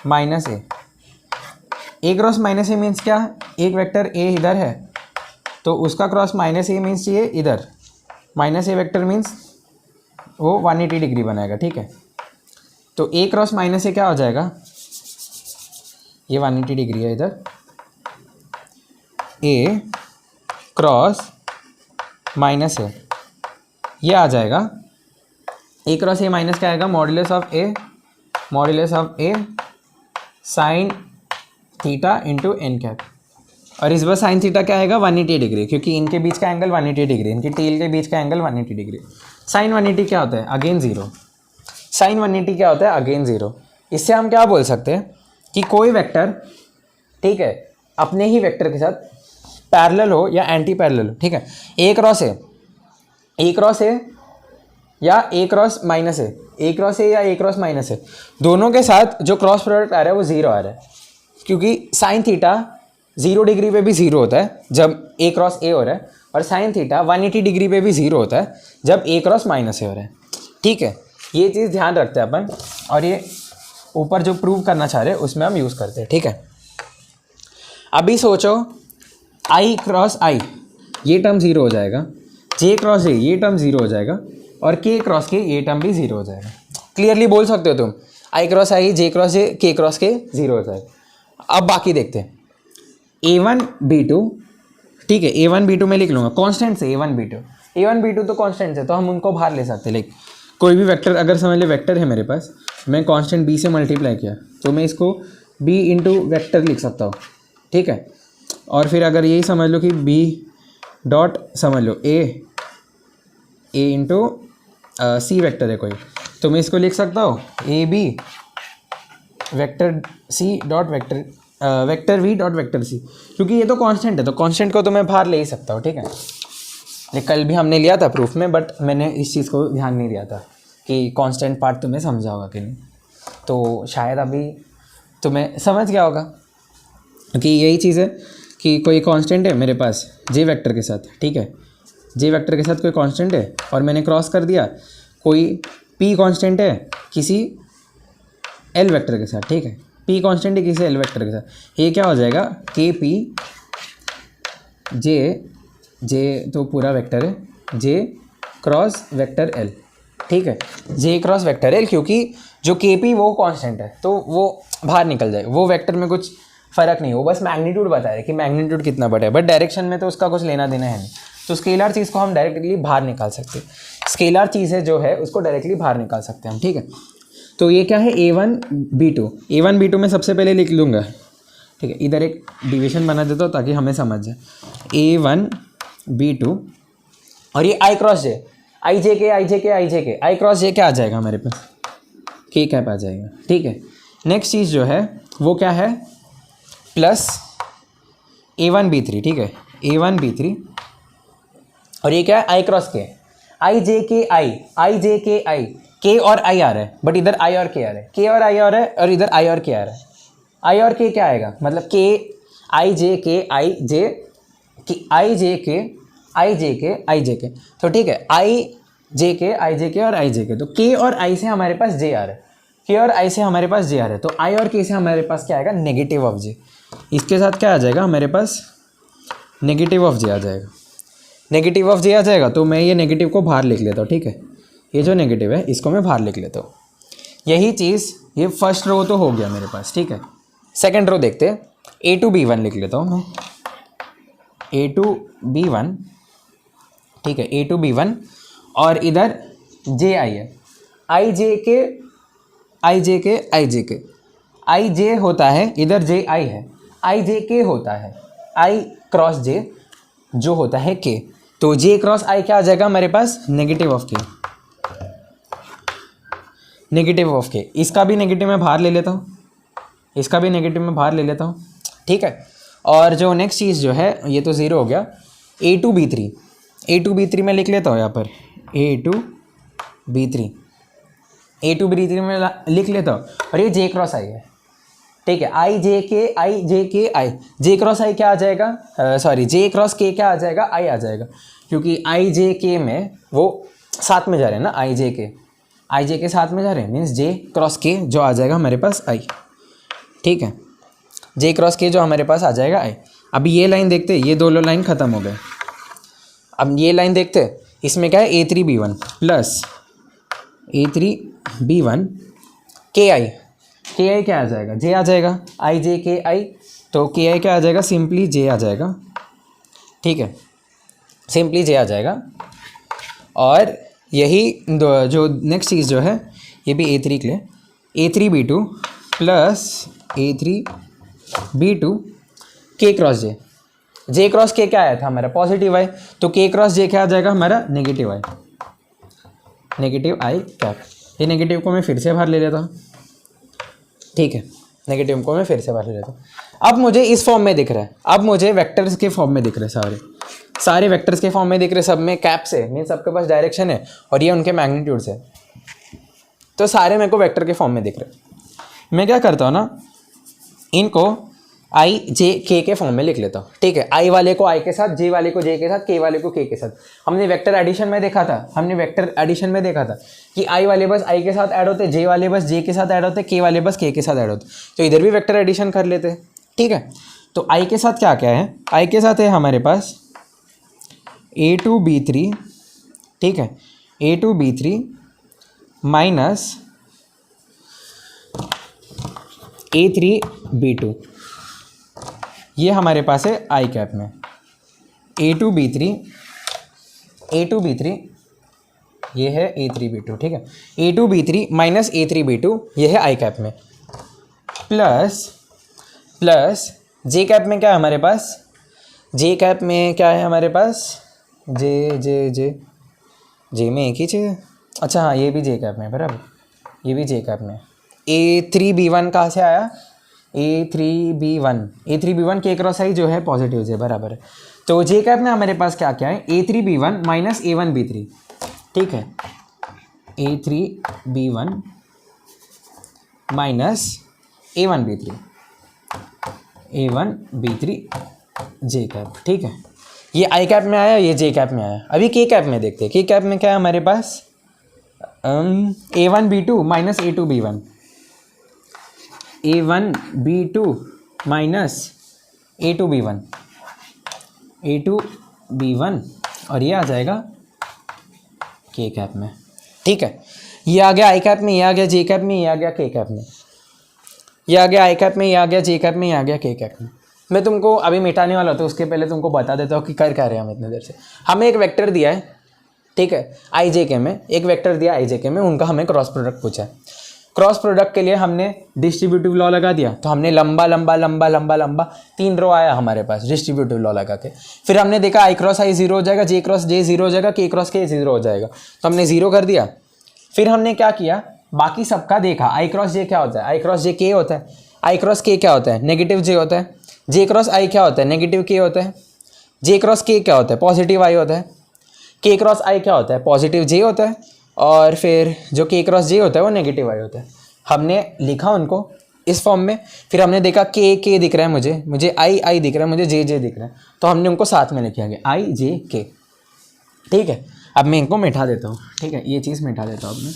minus A cross minus A means क्या, एक वेक्टर A इधर है तो उसका क्रॉस माइनस A मीन्स चाहिए इधर, माइनस A वेक्टर मीन्स वो 180 डिग्री बनाएगा। ठीक है, तो A क्रॉस माइनस A क्या हो जाएगा, ये 180 डिग्री है इधर, A क्रॉस माइनस A ये आ जाएगा, A क्रॉस A माइनस क्या आएगा, modulus of A sine theta into N cap. और इस बार साइन थीटा क्या आएगा, 180 डिग्री, क्योंकि इनके बीच का एंगल 180 डिग्री, इनकी टेल के बीच का एंगल 180 डिग्री। साइन 180 क्या होता है, अगेन 0। साइन 180 क्या होता है, अगेन 0। इससे हम क्या बोल सकते हैं कि कोई वेक्टर, ठीक है, अपने ही वेक्टर के साथ पैरेलल हो या एंटी पैरेलल हो। ठीक है, A क्रॉस A या A cross minus A cross A या A क्रॉस माइनस A, दोनों के साथ जो क्रॉस प्रोडक्ट आ रहा है वो 0 आ रहा है, क्योंकि साइन थीटा 0 डिग्री पे भी 0 होता है जब A क्रॉस A हो रहा है, और साइन थीटा 180 डिग्री पे भी 0 होता है जब A क्रॉस माइनस A हो रहा है। ठीक है, ये चीज़ ध्यान रखते हैं अपन, और ये ऊपर जो प्रूव करना चाह रहे हैं उसमें हम यूज़ करते हैं। ठीक है, अभी सोचो I क्रॉस I ये टर्म 0 हो जाएगा, J क्रॉस A ये टर्म 0 हो जाएगा, और K क्रॉस K ये टर्म भी 0 हो जाएगा। क्लियरली बोल सकते हो तुम, I cross I J cross A K cross K 0 हो जाएगा। अब बाकी देखते हैं, A1 B2, ठीक है, A1 B2 में लिख लूँगा कॉन्स्टेंट से, A1 B2 तो कॉन्स्टेंट है, तो हम उनको बाहर ले सकते हैं। लाइक कोई भी वेक्टर, अगर समझ ले वेक्टर है मेरे पास, मैं कांस्टेंट b से मल्टीप्लाई किया तो मैं इसको b इंटू वैक्टर लिख सकता हूँ। ठीक है, और फिर अगर यही समझ लो कि b डॉट समझ लो a इंटू सी वेक्टर है कोई, तो मैं इसको लिख सकता हूँ A B vector C dot vector vector V dot vector C, क्योंकि ये तो कांस्टेंट है तो कांस्टेंट को तो मैं बाहर ले ही सकता हूँ, ठीक है। ये कल भी हमने लिया था प्रूफ में, बट मैंने इस चीज़ को ध्यान नहीं दिया था कि कांस्टेंट पार्ट तुम्हें समझा होगा कि नहीं, तो शायद अभी तुम्हें समझ गया होगा कि यही चीज़ है कि कोई कांस्टेंट है मेरे पास जे वेक्टर के साथ, ठीक है, जे वेक्टर के साथ कोई कांस्टेंट है और मैंने क्रॉस कर दिया कोई पी कांस्टेंट है किसी एल वेक्टर के साथ, ठीक है, पी कांस्टेंट है किसी एल वेक्टर के साथ, ये क्या हो जाएगा के पी जे, जे तो पूरा वेक्टर है जे क्रॉस वेक्टर एल, ठीक है, जे क्रॉस वेक्टर एल, क्योंकि जो के पी वो कांस्टेंट है तो वो बाहर निकल जाएगा, वो वेक्टर में कुछ फ़र्क नहीं, वो बस मैग्नीट्यूड बता रहे कि मैग्नीट्यूड कितना बड़ा है, बट डायरेक्शन में तो उसका कुछ लेना देना है नहीं, तो स्केलर चीज़ को हम डायरेक्टली बाहर निकाल सकते हैं, स्केलर चीज़ है जो है उसको डायरेक्टली बाहर निकाल सकते हैं हम, ठीक है। तो ये क्या है A1 B2, A1 B2 में सबसे पहले लिख लूँगा, ठीक है, इधर एक डिवीजन बना देता हूँ ताकि हमें समझ जाए, A1 B2 और ये I क्रॉस जे, आई जे के आई जे के आई जे के, आई क्रॉस जे क्या आ जाएगा हमारे पास के कैप आ जाएगा, ठीक है। नेक्स्ट चीज़ जो है वो क्या है प्लस A1 B3, ठीक है, A1 B3 और ये क्या है आई क्रॉस के, आई जे के आई, के और आई आ रहा है बट इधर आई और के आ रहा है, के और आई आ रहा है और इधर आई और के आ रहा है, आई और के क्या आएगा मतलब के आई जे के आई जे के आई जे के आई जे के आई जे के, तो ठीक है आई जे के और आई जे के, तो के और आई से हमारे पास जे आ रहा है, के और आई से हमारे पास जे आ रहा है, तो आई और के से हमारे पास क्या आएगा नेगेटिव ऑफ जे, इसके साथ क्या आ जाएगा हमारे पास नेगेटिव ऑफ जे आ जाएगा, नेगेटिव ऑफ जे आ जाएगा, तो मैं ये नेगेटिव को बाहर लिख लेता हूँ, ठीक है, ये जो नेगेटिव है इसको मैं बाहर लिख लेता हूँ। यही चीज़ ये फर्स्ट रो तो हो गया मेरे पास, ठीक है। सेकंड रो देखते हैं, A2B1 लिख लेता हूँ मैं, A2B1, ठीक है, A2B1 और इधर जे आई है, आई जे के आई जे के आई जे के, आई जे होता है इधर जे आई है, आई जे के होता है आई क्रॉस जे जो होता है के, तो जे क्रॉस आई क्या आ जाएगा हमारे पास नेगेटिव ऑफ के, नेगेटिव ऑफ के, इसका भी नेगेटिव मैं बाहर ले लेता हूँ, इसका भी नेगेटिव मैं बाहर ले लेता हूँ, ठीक है। और जो नेक्स्ट चीज़ जो है ये तो ज़ीरो हो गया, A2B3, A2B3 में लिख लेता हूँ यहाँ पर A2B3, A2B3 में लिख लेता हूँ और ये जे क्रॉस आई है, ठीक है, आई जे के आई जे क्रॉस आई क्या आ जाएगा सॉरी जे क्रॉस के क्या आ जाएगा आई आ जाएगा, क्योंकि आई जे के में वो साथ में जा रहे हैं ना, आई जे के साथ में जा रहे हैं मीन्स जे क्रॉस के जो आ जाएगा हमारे पास आई, ठीक है, जे क्रॉस के जो हमारे पास आ जाएगा आई। अभी ये लाइन देखते, ये दोनों लाइन ख़त्म हो गए, अब ये लाइन देखते, इसमें क्या है A3B1 प्लस A3B1 के आई क्या आ जाएगा जे आ जाएगा, आई जे के आई, तो के आई क्या आ जाएगा सिंपली जे आ जाएगा, ठीक है, सिंपली जे आ जाएगा। और यही जो नेक्स्ट चीज़ जो है ये भी A3 के लिए A3B2 प्लस A3B2 के क्रॉस जे, जे क्रॉस के क्या आया था हमारा पॉजिटिव आई, तो के क्रॉस जे क्या आ जाएगा हमारा नेगेटिव आई कैप, ये नेगेटिव को मैं फिर से बाहर ले लेता हूँ, ठीक है, नेगेटिव को मैं फिर से बाहर ले लेता हूँ। अब मुझे इस फॉर्म में दिख रहा है, अब मुझे वेक्टर्स के फॉर्म में दिख रहे हैं, सारे वेक्टर्स के फॉर्म में दिख रहे, सब में कैप से मीन सबके पास डायरेक्शन है और ये उनके मैग्नीट्यूड से, तो सारे मेरे को वेक्टर के फॉर्म में दिख रहे। मैं क्या करता हूँ ना, इनको आई जे के फॉर्म में लिख लेता हूँ, ठीक है, आई वाले को आई के साथ, जे वाले को जे के साथ, के वाले को के साथ। हमने वेक्टर एडिशन में देखा था, कि आई वाले बस आई के साथ ऐड होते, जे वाले बस जे के साथ ऐड होते, के वाले बस के साथ ऐड होते, तो इधर भी वेक्टर एडिशन कर लेते हैं, ठीक है। तो आई के साथ क्या क्या है, आई के साथ है हमारे पास A2B3, ठीक है, A2B3 माइनस A3B2, ये हमारे पास है आई कैप में A2B3 ये है A3B2, ठीक है, A2B3 माइनस A3B2 ये है आई कैप में, प्लस जे कैप में क्या है हमारे पास, जे कैप में क्या है हमारे पास जे में एक ही चीज़ अच्छा हाँ, ये भी जे कैप में बराबर, ये भी जे कैप में। A3B1 कहाँ से आया? A3B1 के क्रॉस आई जो है पॉजिटिव जे, बराबर है। तो जे कैप में हमारे पास क्या क्या है? A3B1 माइनस A1B3, ठीक है, A3B1 माइनस A1B3 जे कैप, ठीक है। ये आई कैप में आया, ये जे कैप में आया। अभी के कैप में देखते हैं, के कैप में क्या है हमारे पास? A1B2 minus A2B1, A1B2 minus A2B1, A2B1, और ये आ जाएगा के कैप में, ठीक है। ये आ गया आई कैप में, ये आ गया जे कैप में, ये आ गया के कैप में, ये आ गया आई कैप में, ये आ गया जे कैप में, ये आ गया के कैप में। मैं तुमको अभी मिटाने वाला था, उसके पहले तुमको बता देता हूँ कि कर क्या रहे हैं हम इतने देर से। हमें एक वेक्टर दिया है, ठीक है, आई जे के में एक वेक्टर दिया, आई जे के में उनका हमें क्रॉस प्रोडक्ट पूछा है। क्रॉस प्रोडक्ट के लिए हमने डिस्ट्रीब्यूटिव लॉ लगा दिया, तो हमने लंबा लंबा लंबा लंबा लंबा 3 रो आया हमारे पास डिस्ट्रीब्यूटिव लॉ लगा के। फिर हमने देखा आई क्रॉस आई 0 हो जाएगा, जे क्रॉस जे 0 हो जाएगा, के क्रॉस के 0 हो जाएगा, तो हमने 0 कर दिया। फिर हमने क्या किया, बाकी सबका देखा, आई क्रॉस जे क्या होता है? आई क्रॉस जे के होता है। आई क्रॉस के क्या होता है? नेगेटिव जे होता है। जे क्रॉस आई क्या होता है? नेगेटिव के होता है। जे क्रॉस के क्या होता है? पॉजिटिव आई होता है। के क्रॉस आई क्या होता है? पॉजिटिव जे होता है। और फिर जो के क्रॉस जे होता है वो नेगेटिव आई होता है। हमने लिखा उनको इस फॉर्म में। फिर हमने देखा के दिख रहा है, मुझे आई दिख रहा है, मुझे जे दिख रहा है, तो हमने उनको साथ में लिखा गया आई जे के, ठीक है। अब मैं इनको मिटा देता हूँ, ठीक है, ये चीज़ मिटा देता हूँ अब मैं।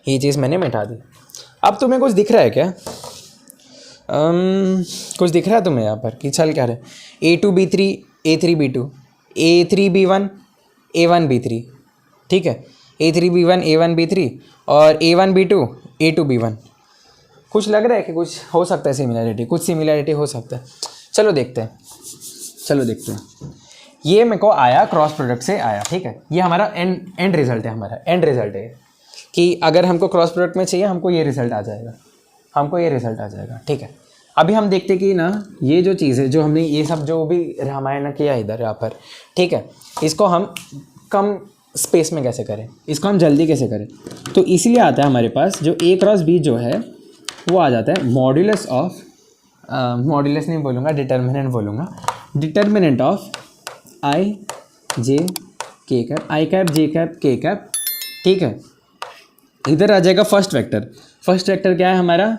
ये चीज़ मैंने मिटा दी। अब तुम्हें कुछ दिख रहा है क्या? कुछ दिख रहा है तुम्हें यहाँ पर कि चल क्या रहा है? A2B3 A3B2 A3B1 A1B3, ठीक है, A3B1 A1B3 और A1B2 A2B1। कुछ लग रहा है कि कुछ हो सकता है सिमिलैरिटी, कुछ सिमिलैरिटी हो सकता है। चलो देखते हैं, चलो देखते हैं। ये मेरे को आया क्रॉस प्रोडक्ट से आया, ठीक है। ये हमारा एंड रिजल्ट है, हमारा एंड रिजल्ट है कि अगर हमको क्रॉस प्रोडक्ट में चाहिए, हमको ये रिजल्ट आ जाएगा, हमको ये रिजल्ट आ जाएगा, ठीक है। अभी हम देखते कि ना ये जो चीज़ है, जो हमने ये सब जो भी रामायण किया इधर यहाँ पर, ठीक है, इसको हम कम स्पेस में कैसे करें, इसको हम जल्दी कैसे करें। तो इसीलिए आता है हमारे पास जो A क्रॉस B जो है वो आ जाता है मॉड्यूलस ऑफ, मॉड्यूलस नहीं बोलूँगा, डिटर्मिनेंट बोलूँगा, डिटर्मिनेंट ऑफ आई जे के कैप, आई कैप जे कैप के कैप, ठीक है। इधर आ जाएगा फर्स्ट वेक्टर। फर्स्ट वेक्टर क्या है हमारा?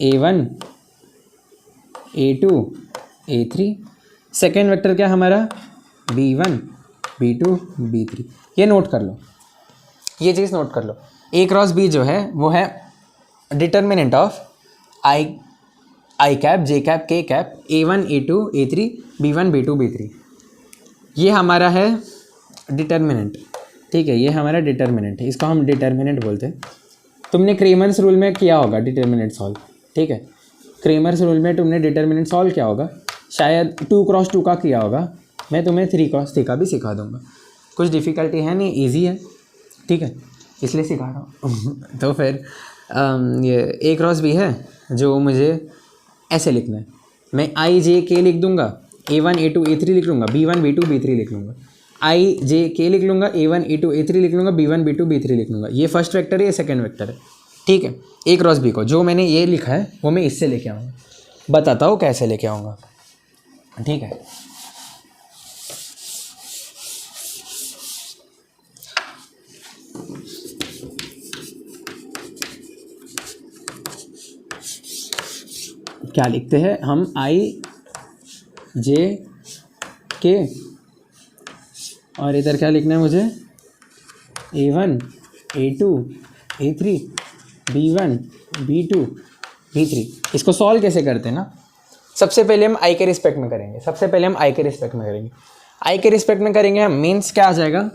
A1 A2 A3। Second vector क्या है हमारा? B1 B2 B3। ये नोट कर लो, ये चीज़ नोट कर लो। A क्रॉस B जो है वो है determinant of I cap J cap के cap A1 A2 A3 B1 B2 B3। ये हमारा है डिटर्मिनेंट, ठीक है, ये हमारा डिटर्मिनेंट है, इसको हम डिटर्मिनेंट बोलते हैं। तुमने क्रेमर्स रूल में किया होगा डिटर्मिनेंट सॉल्व, ठीक है, क्रेमर्स रूल में तुमने डिटर्मिनेंट सॉल्व किया होगा, शायद 2 क्रॉस 2 का किया होगा। मैं तुम्हें 3 क्रॉस 3 का भी सिखा दूंगा, कुछ डिफ़िकल्टी है नहीं, इजी है, ठीक है, इसलिए सिखा रहा हूँ। तो फिर ये A क्रॉस B है जो मुझे ऐसे लिखना है, मैं आई जे के लिख दूंगा, A1 A2 A3 लिख लूँगा, B1 B2 B3 लिख लूँगा, आई जे के लिख लूँगा, A1 A2 A3 लिख लूँगा, B1 B2 B3 लिख लूँगा। ये फर्स्ट वेक्टर है, ये सेकंड वेक्टर है, ठीक है। A क्रॉस B को जो मैंने ये लिखा है वो मैं इससे लेके आऊँगा, बताता हूँ कैसे लेके आऊँगा, ठीक है। क्या लिखते हैं हम? आई जे के, और इधर क्या लिखना है मुझे? A1 A2 A3 B1 B2 B3। इसको सॉल्व कैसे करते हैं ना, सबसे पहले हम आई के रिस्पेक्ट में करेंगे, सबसे पहले हम आई के रिस्पेक्ट में करेंगे, आई के रिस्पेक्ट में करेंगे हम। मीन्स क्या आ जाएगा?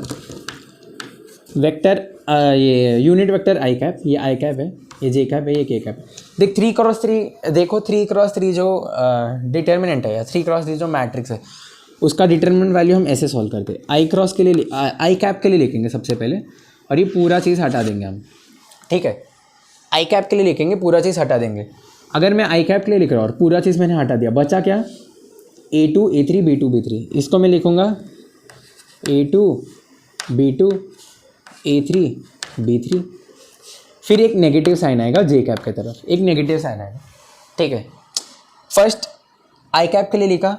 वेक्टर, ये यूनिट वेक्टर आई कैप, ये आई कैप है, ये जे कैप है, ये के कैप है। देख 3 क्रॉस 3, देखो 3 क्रॉस 3 जो डिटर्मिनेंट है या 3 क्रॉस 3 जो मैट्रिक्स है उसका डिटर्मिनेंट वैल्यू हम ऐसे सॉल्व करते हैं। आई क्रॉस के लिए, आई कैप के लिए लिखेंगे सबसे पहले, और ये पूरा चीज़ हटा देंगे हम, ठीक है। आई कैप के लिए लिखेंगे, पूरा चीज़ हटा देंगे। अगर मैं आई कैप के लिए लिख रहा हूँ और पूरा चीज़ मैंने हटा दिया, बचा क्या? A2 A3 B2 B3, इसको मैं लिखूँगा A2 B2 A3 B3, फिर एक नेगेटिव साइन आएगा जे कैप की तरफ, एक नेगेटिव साइन आएगा, ठीक है। फर्स्ट आई कैप के लिए लिखा,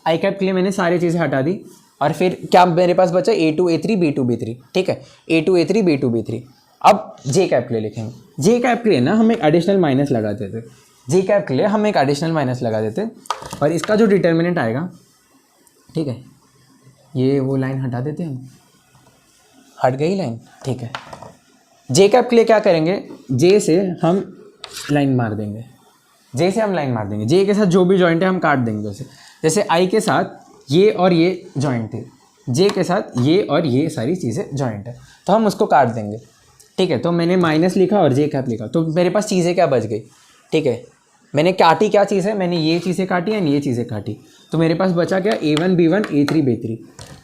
आई कैप के लिए मैंने सारी चीज़ें हटा दी, और फिर क्या मेरे पास बचा A2 A3 B2 B3, ठीक है, A2 A3 B2 B3। अब जे कैप के लिए लिखेंगे, जे कैप के लिए ना हम एक एडिशनल माइनस लगा देते, जे कैप के लिए हम एक एडिशनल माइनस लगा देते, और इसका जो डिटर्मिनेंट आएगा, ठीक है, ये वो लाइन हटा देते हैं हम, हट गई लाइन, ठीक है। जे कैप के लिए क्या करेंगे, जे से हम लाइन मार देंगे, जे से हम लाइन मार देंगे, जे के साथ जो भी जॉइंट है हम काट देंगे उसे। जैसे आई के साथ ये और ये जॉइंट थे, जे के साथ ये और ये सारी चीज़ें जॉइंट है, तो हम उसको काट देंगे, ठीक है। तो मैंने माइनस लिखा और जे कैप लिखा, तो मेरे पास चीज़ें क्या बच गई, ठीक है। मैंने काटी क्या चीज़ है, मैंने ये चीज़ें काटी एंड ये चीज़ें काटी, तो मेरे पास बचा क्या, A1 B1 A3 B3,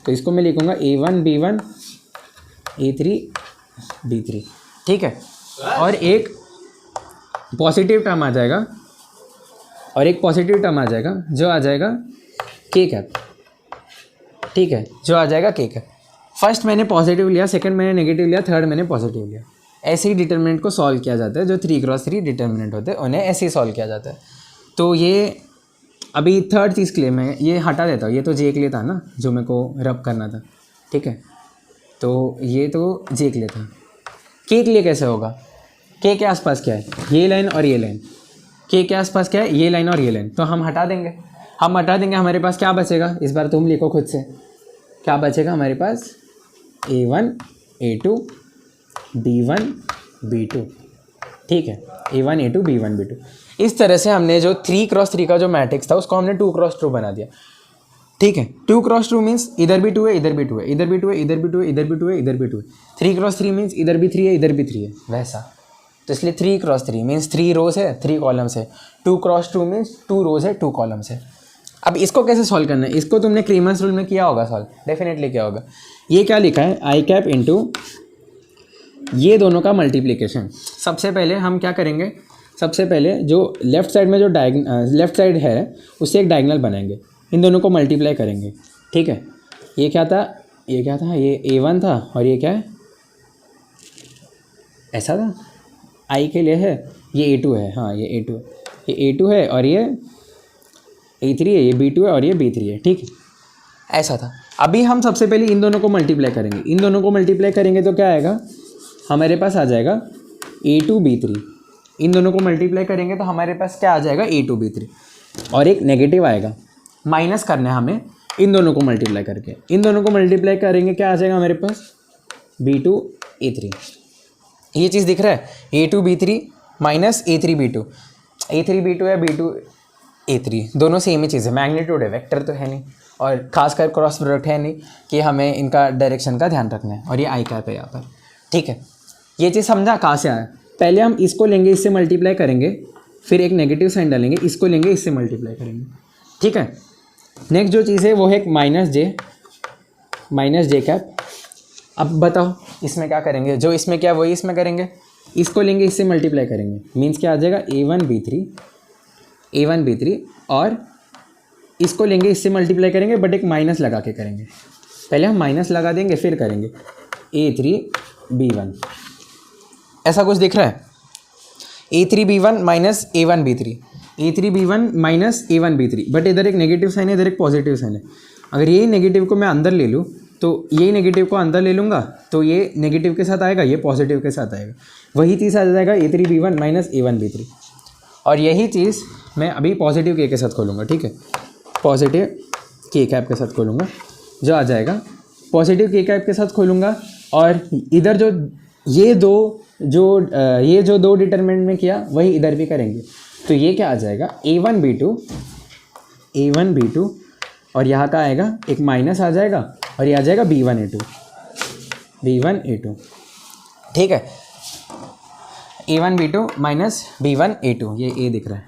तो इसको मैं लिखूँगा A1 B1 A3 B3, ठीक है। और एक पॉजिटिव टर्म आ जाएगा, और एक पॉजिटिव टर्म आ जाएगा जो आ जाएगा के कैप, ठीक है, जो आ जाएगा के कैप। फर्स्ट मैंने पॉजिटिव लिया, सेकंड मैंने नेगेटिव लिया, थर्ड मैंने पॉजिटिव लिया। ऐसे ही डिटर्मिनेंट को सॉल्व किया जाता है, जो 3x3 डिटर्मिनेंट होते हैं उन्हें ऐसे ही सॉल्व किया जाता है। तो ये अभी थर्ड चीज़ के लिए मैं ये हटा देता हूँ, ये तो जे के लिए था ना जो मेरे को रब करना था, ठीक है, तो ये तो जे के लिए था। के लिए कैसे होगा, के के आसपास क्या है, ये लाइन और ये लाइन, के आसपास क्या है, ये लाइन और ये लाइन, तो हम हटा देंगे, हमारे पास क्या बचेगा, इस बार तुम लिखो खुद से, क्या बचेगा हमारे पास, A1 A2 B1 B2, ठीक है, A1 A2 B1 B2। इस तरह से हमने जो 3x3 का जो मैट्रिक्स था उसको हमने 2x2 बना दिया, ठीक है। 2x2 मीन्स इधर भी 2 है, इधर भी 2 है, इधर भी 2 है, इधर भी 2 है, इधर भी 2 है, इधर भी 2 है। 3x3 मीन्स इधर भी 3 है, इधर भी 3 है, वैसा। तो इसलिए 3x3 मीन्स 3 रोज है, 3 कॉलम्स है। 2x2 मीन्स 2 रोज है, 2 कॉलम्स है। अब इसको कैसे सॉल्व करना है, इसको तुमने क्रीमन्स रूल में किया होगा सॉल्व, डेफिनेटली किया होगा। ये क्या लिखा है, आई कैप इंटू ये दोनों का मल्टीप्लिकेशन। सबसे पहले हम क्या करेंगे, सबसे पहले जो लेफ्ट साइड में जो लेफ्ट साइड है उससे एक डायगोनल बनाएंगे, इन दोनों को मल्टीप्लाई करेंगे, ठीक है। ये क्या था, ये A1 था, और ये क्या है, ऐसा था, आई के लिए है, ये A2 है, हाँ ये A2 है, ये A2 है, और ये A3 है, ये B2 है, और ये B3 है, ठीक है, ऐसा था। अभी हम सबसे पहले इन दोनों को मल्टीप्लाई करेंगे, इन दोनों को मल्टीप्लाई करेंगे तो क्या आएगा, हमारे पास आ जाएगा A2 B3। इन दोनों को मल्टीप्लाई करेंगे तो हमारे पास क्या आ जाएगा, A2 B3, और एक नेगेटिव आएगा, माइनस करना है हमें इन दोनों को मल्टीप्लाई करके। इन दोनों को मल्टीप्लाई करेंगे क्या आ जाएगा हमारे पास, B2 A3। ये चीज़ दिख रहा है, A2 B3 minus A3 B2, A3 B2 या B2 A3 दोनों सेम ही चीज़ है, मैग्नीट्यूड है, वेक्टर तो है नहीं, और खासकर क्रॉस प्रोडक्ट है नहीं कि हमें इनका डायरेक्शन का ध्यान रखना है। और ये आई कैप है यहाँ पर, ठीक है। ये चीज़ समझा कहाँ से आया, पहले हम इसको लेंगे, इससे मल्टीप्लाई करेंगे, फिर एक नेगेटिव साइन डालेंगे, इसको लेंगे, इससे मल्टीप्लाई करेंगे, ठीक है। नेक्स्ट जो चीज़ है वो है एक माइनस जे कैप। अब बताओ इसमें क्या करेंगे, जो इसमें क्या वही इसमें करेंगे, इसको लेंगे, इससे मल्टीप्लाई करेंगे, मीन्स क्या आ जाएगा, A1 B3, और इसको लेंगे, इससे मल्टीप्लाई करेंगे, बट एक माइनस लगा के करेंगे। पहले हम माइनस लगा देंगे, फिर करेंगे A3 B1, ऐसा कुछ दिख रहा है, A3 B1 minus A1 B3, A3 B1 minus A1 B3, but इधर एक नेगेटिव साइन है, इधर एक पॉजिटिव साइन है। अगर यही नेगेटिव को मैं अंदर ले लूँ तो यही नेगेटिव को अंदर ले लूँगा तो ये नेगेटिव के साथ आएगा, ये पॉजिटिव के साथ आएगा, वही चीज़ आ जाएगा A3 B1 minus A1 B3। और यही चीज़ मैं अभी पॉजिटिव के साथ खोलूँगा, ठीक है, पॉजिटिव के कैप के साथ खोलूँगा, जो आ जाएगा पॉजिटिव के कैप के साथ खोलूँगा। और इधर जो ये दो डिटरमिनेंट में किया वही इधर भी करेंगे, तो ये क्या आ जाएगा, A1 B2, और यहाँ का आएगा एक माइनस आ जाएगा, और ये आ जाएगा B1 A2, ठीक है, A1 B2 minus B1 A2, ये A दिख रहा है,